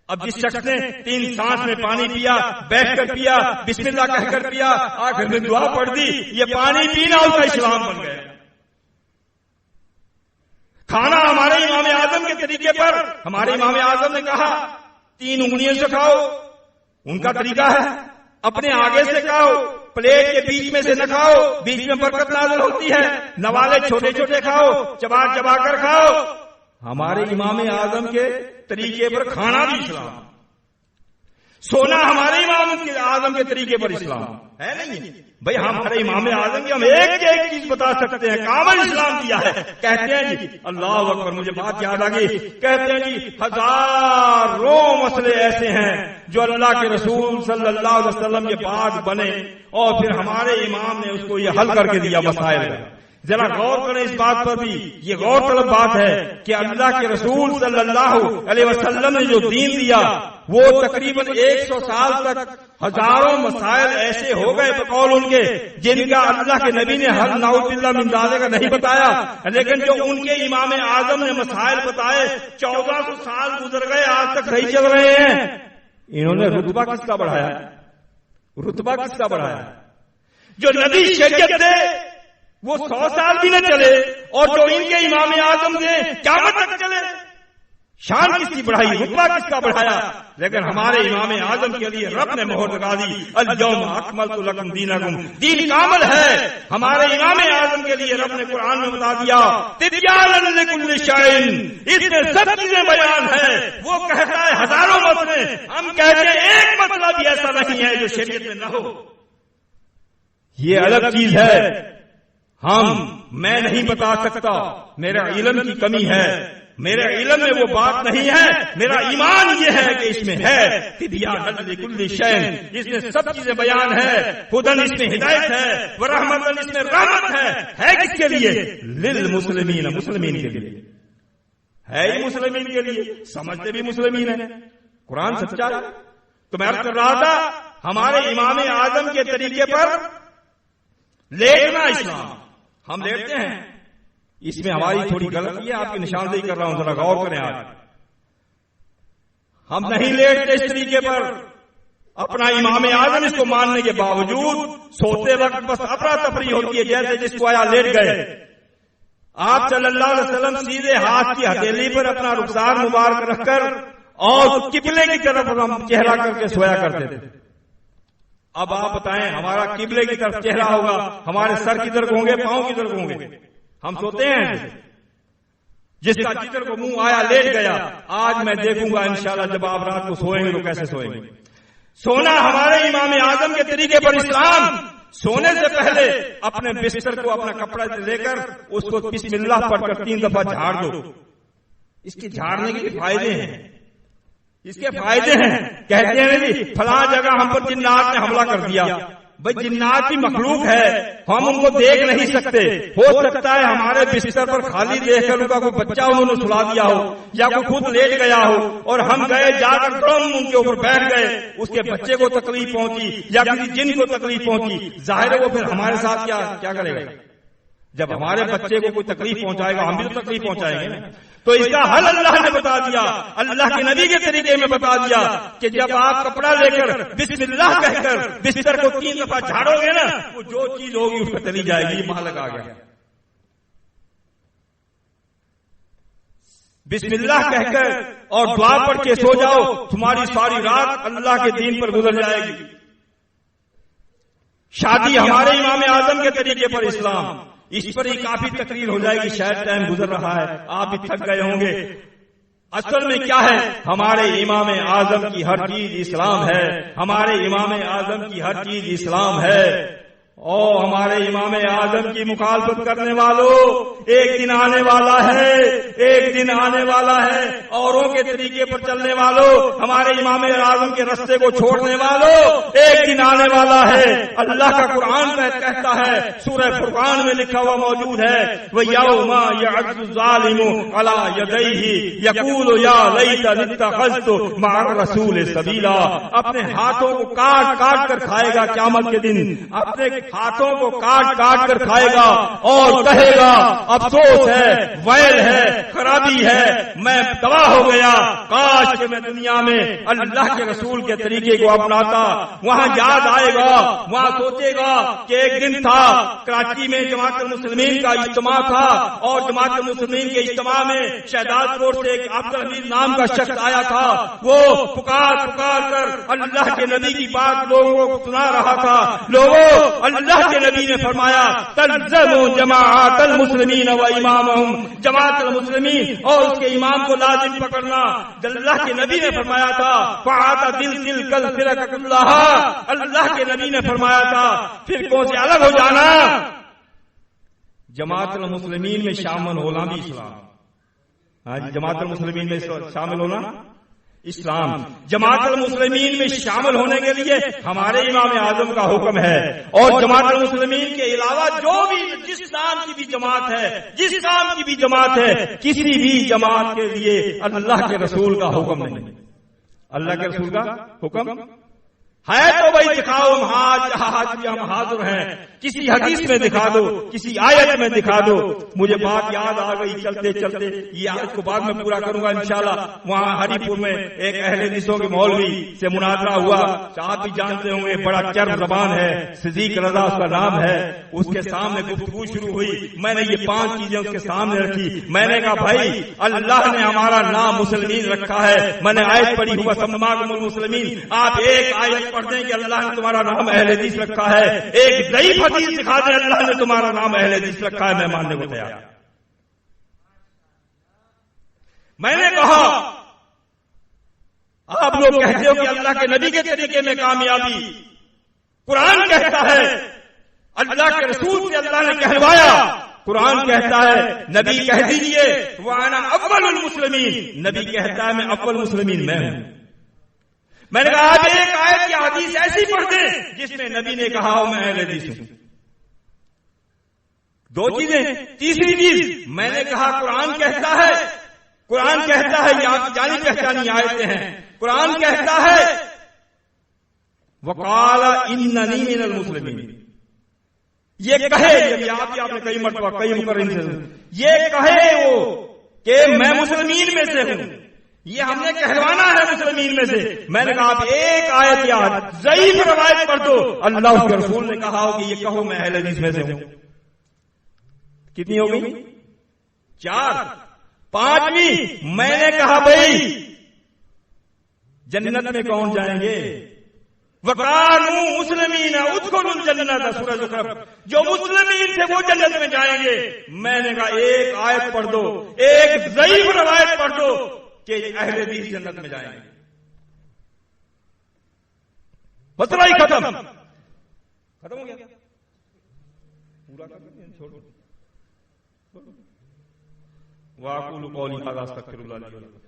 اب جس شخص نے 3 سانس میں پانی پیا، بیٹھ کر پیا، بسم اللہ کہہ کر پیا، آخر میں دعا پڑھ دی، یہ پانی پینا اس کا اسلام بن گیا۔ کھانا ہمارے امام اعظم کے طریقے پر، ہمارے امام اعظم نے کہا 3 انگلیوں سے کھاؤ، ان کا طریقہ ہے. اپنے آگے سے کھاؤ، پلیٹ کے بیچ میں سے نہ کھاؤ، بیچ میں برکت نازل ہوتی ہے. نوالے چھوٹے چھوٹے کھاو، چبا چبا کر کھاؤ. ہمارے امام اعظم کے طریقے پر کھانا بھی اسلام، سونا ہمارے امام اعظم کے طریقے پر اسلام ہے نہیں. بھائی ہمارے امام اعظم کی ہم ایک چیز بتا سکتے ہیں، کامل اسلام دیا ہے. کہتے ہیں جی اللہ اکبر، مجھے بات یاد آ گئی، کہتے ہیں جی ہزاروں مسئلے ایسے ہیں جو اللہ کے رسول صلی اللہ علیہ وسلم کے بعد بنے اور پھر ہمارے امام نے اس کو یہ حل کر کے دیا مسائل. ذرا غور کریں اس بات پر بھی، یہ غور طلب بات ہے کہ اللہ کے رسول صلی اللہ علیہ وسلم نے جو دین دیا وہ تقریباً 100 سال تک ہزاروں مسائل ایسے ہو گئے بقول ان کے جن کا اللہ کے نبی نے حل نعوذ باللہ من ذالک کا نہیں بتایا، لیکن جو ان کے امام اعظم نے مسائل بتائے 1400 سال گزر گئے، آج تک صحیح چل رہے ہیں. انہوں نے رتبہ کس کا بڑھایا؟ رتبہ کس کا بڑھایا؟ جو نبی شریعت دے وہ 100 سال بھی نہ چلے اور جو ان کے امام اعظم نے قیامت تک چلے. شان کس کی بڑھائی، رتبہ کس کا بڑھایا؟ لیکن ہمارے امام اعظم کے لیے رب نے مہر لگا دی، الیوم اکملت لکم دینکم، دین کامل ہے. ہمارے امام اعظم کے لیے رب نے قرآن میں بتا دیا تبیانا لکل شیء، اس میں سب چیزیں بیان ہے. وہ کہتا ہے ہزاروں مسئلے، ہم کہتے ہیں ایک مسئلہ بھی ایسا نہیں ہے جو شریعت میں نہ ہو. یہ الگ چیز ہے. میں نہیں بتا سکتا، میرا علم کی کمی ہے، میرے علم میں وہ بات نہیں ہے. میرا ایمان یہ ہے کہ اس میں ہے تبیان لکل شیء، اس میں سب چیزیں بیان ہے. ہدن اس میں ہدایت ہے، ورحمت اس میں رحمت ہے کس کے لیے؟ للمسلمین، مسلمین کے لیے ہے. ہی مسلمین کے لیے، سمجھتے بھی مسلمین ہیں. قرآن سچا ہے. تو میں عرض کر رہا تھا ہمارے امام اعظم کے طریقے پر لیٹنا اسلام. ہم لیٹتے ہیں، اس میں ہماری تھوڑی غلطی ہے، آپ کی نشاندہی کر رہا ہوں، ذرا غور کریں. آج ہم نہیں لیٹتے اس طریقے پر. اپنا امام اعظم اس کو ماننے کے باوجود سوتے وقت بس افراتفری ہوتی ہے، جیسے جس کو آیا لیٹ گئے. آپ صلی اللہ علیہ وسلم سیدھے ہاتھ کی ہتھیلی پر اپنا رخسار مبارک رکھ کر اور قبلے کی طرف ہم چہرہ کر کے سویا کرتے تھے. اب آپ بتائیں ہمارا قبلے کی طرف چہرہ ہوگا، ہمارے سر کی طرف ہوں گے، پاؤں کی طرف ہوں گے؟ ہم سوتے ہیں جس کا جدھر کو منہ آیا لیٹ گیا. آج میں دیکھوں گا انشاءاللہ جب آپ رات کو سوئیں گے تو کیسے سوئیں گے. سونا ہمارے امام اعظم کے طریقے پر اسلام. سونے سے پہلے اپنے بستر کو اپنا کپڑا لے کر اس کو بسم اللہ پڑھ کر 3 دفعہ جھاڑ دو. اس کے جھاڑنے کے فائدے ہیں، اس کے فائدے ہیں. کہتے ہیں جی فلاں جگہ ہم پر جنات نے حملہ کر دیا. بھائی جنات کی مخلوق ہے، ہم ان کو دیکھ نہیں سکتے. ہو سکتا ہے ہمارے بستر پر خالی دیکھ کر ان کا کوئی بچہ انہوں نے سلا دیا ہو یا کوئی خود لیٹ گیا ہو اور ہم گئے جا کر ان کے اوپر بیٹھ گئے، اس کے بچے کو تکلیف پہنچی یا کسی جن کو تکلیف پہنچی. ظاہر ہے وہ پھر ہمارے ساتھ کیا کرے گا؟ جب ہمارے بچے کو کوئی تکلیف پہنچائے گا ہم بھی تو تکلیف پہنچائیں گے. تو اس کا حل اللہ نے بتا دیا، اللہ کے نبی کے طریقے میں بتا دیا کہ جب آپ کپڑا لے کر بسم اللہ کہہ کر بستر کو 3 دفعہ جھاڑو گے نا، وہ جو چیز ہوگی اس پہ چلی جائے گی. یہ مہلک آ گیا. بسم اللہ کہہ کر اور دعا پڑھ کے سو جاؤ، تمہاری ساری رات اللہ کے دین پر گزر جائے گی. شادی ہمارے امام اعظم کے طریقے پر اسلام. اس پر ہی کافی تقریر ہو جائے گی، شاید ٹائم گزر رہا ہے، آپ بھی تھک گئے ہوں گے. اصل میں کیا ہے؟ ہمارے امام اعظم کی ہر چیز اسلام ہے. ہمارے امام اعظم کی ہر چیز اسلام ہے. اور ہمارے امام اعظم کی مخالفت کرنے والوں، ایک دن آنے والا ہے، ایک دن آنے والا ہے. اوروں کے طریقے پر چلنے والوں، ہمارے امام اعظم کے راستے کو چھوڑنے والوں، ایک دن آنے والا ہے. اللہ کا قرآن میں کہتا ہے، سورہ فرقان میں لکھا ہوا موجود ہے، وَيَوْمَ يَعَضُّ الظَّالِمُ عَلَىٰ يَدَيْهِ يَقُولُ يَا لَيْتَنِي اتَّخَذْتُ مَعَ الرَّسُولِ سَبِيلًا. اپنے ہاتھوں کو کاٹ کر کھائے گا قیامت کے دن. اپنے ہاتھوں کو کاٹ کاٹ کر کھائے گا اور کہے گا افسوس ہے، ویل ہے، خرابی ہے، میں تباہ ہو گیا، کاش کہ میں دنیا میں اللہ کے رسول کے طریقے کو اپناتا۔ وہاں یاد آئے گا، وہاں سوچے گا کہ ایک دن تھا کراچی میں جماعت المسلمین کا اجتماع تھا، اور جماعت المسلمین کے اجتماع میں شہزاد پور سے ایک عبد الحمید نام کا شخص آیا تھا، وہ پکار پکار کر اللہ کے نبی کی بات لوگوں کو سنا رہا تھا۔ لوگوں، اللہ کے نبی نے فرمایا تلزموا جماعت المسلمین و امامہم، جماعت المسلمین اور اس کے امام کو لازم پکڑنا۔ اللہ کے نبی نے فرمایا تھا فاعتزل تلک الفرق کلھا، اللہ کے نبی نے فرمایا تھا فرقوں سے الگ ہو جانا۔ جماعت المسلمین میں شامل ہونا بھی اسلام۔ ہاں جی، جماعت المسلمین میں شامل ہونا اسلام۔ جماعت المسلمین میں شامل ہونے کے لیے ہمارے امام اعظم کا حکم ہے، اور جماعت المسلمین کے علاوہ جو بھی جس نام کی بھی جماعت ہے، جس کام کی بھی جماعت ہے، کسی بھی جماعت کے لیے اللہ کے رسول کا حکم نہیں۔ اللہ کے رسول کا حکم ہے تو بھائی دکھاؤ، ہم حاضر ہیں، کسی حدیث میں دکھا دو، کسی آیت میں دکھا دو۔ مجھے بات یاد آ گئی چلتے چلتے، یہ آیت کو بعد میں پورا کروں گا انشاءاللہ۔ وہاں ہری پور میں ایک اہل حدیثوں کے مولوی سے مناظرہ ہوا، آپ بھی جانتے ہوں گے، بڑا چرب زبان ہے، صدیق رضا اس کا نام ہے۔ اس کے سامنے گفتگو شروع ہوئی، میں نے یہ 5 چیزیں اس کے سامنے رکھی۔ میں نے کہا بھائی اللہ نے ہمارا نام مسلمین رکھا ہے، میں نے آیت پڑھی ہوا سماکم المسلمین، آپ ایک آیت پڑھ دیں کہ اللہ نے تمہارا نام اہل حدیث رکھا ہے، ایک ضعیف حدیث دکھا دیں اللہ نے تمہارا نام اہل حدیث رکھا ہے، میں ماننے کو تیار۔ میں نے کہا آپ لوگ کہتے ہو کہ اللہ کے نبی کے طریقے میں کامیابی، قرآن کہتا ہے، اللہ کے رسول سے اللہ نے کہلوایا، قرآن کہتا ہے نبی کہہ دیجئے وَأَنَا أَوَّلُ الْمُسْلِمِينَ، نبی کہتا ہے میں اول مسلمین میں ہوں۔ میں نے کہا آپ ایک آیت کی حدیث ایسی پڑھ دیں جس میں نبی نے کہا ہو میں اہل حدیث ہوں۔ 2 چیزیں۔ تیسری چیز میں نے کہا قرآن کہتا ہے جانی پہچانی آیتیں ہیں، قرآن کہتا ہے وقال اننی من المسلمین، یہ کہے، یہ آپ نے کئی مرتبہ کئی مقررین سے یہ کہے وہ کہ میں مسلمین میں سے ہوں، یہ ہم نے کہلوانا ہے مسلمین میں سے۔ میں نے کہا آپ ایک آیت یاد ضعیف روایت پڑھ دو اللہ کے رسول نے کہا ہو کہ یہ کہو میں اہل حدیث میں سے ہوں۔ کتنی ہو گئی؟ 4۔ 5ویں میں نے کہا بھائی جنت میں کون جائیں گے؟ وَقَالُوا مُسْلِمِينَ ادْخُلُوا الْجَنَّةَ، سورہ زخرف، جو مسلمین تھے وہ جنت میں جائیں گے۔ میں نے کہا ایک آیت پڑھ دو، ایک ضعیف روایت پڑھ دو کہ اہل حدیث جنت میں جائیں گے۔ مسئلہ ہی ختم ہو گیا۔ پورا کر دیں چھوڑ دو۔ وَأَقُولُ قَوْلِي هَذَا أَسْتَغْفِرُ اللَّهَ لِي وَلَكُمْ۔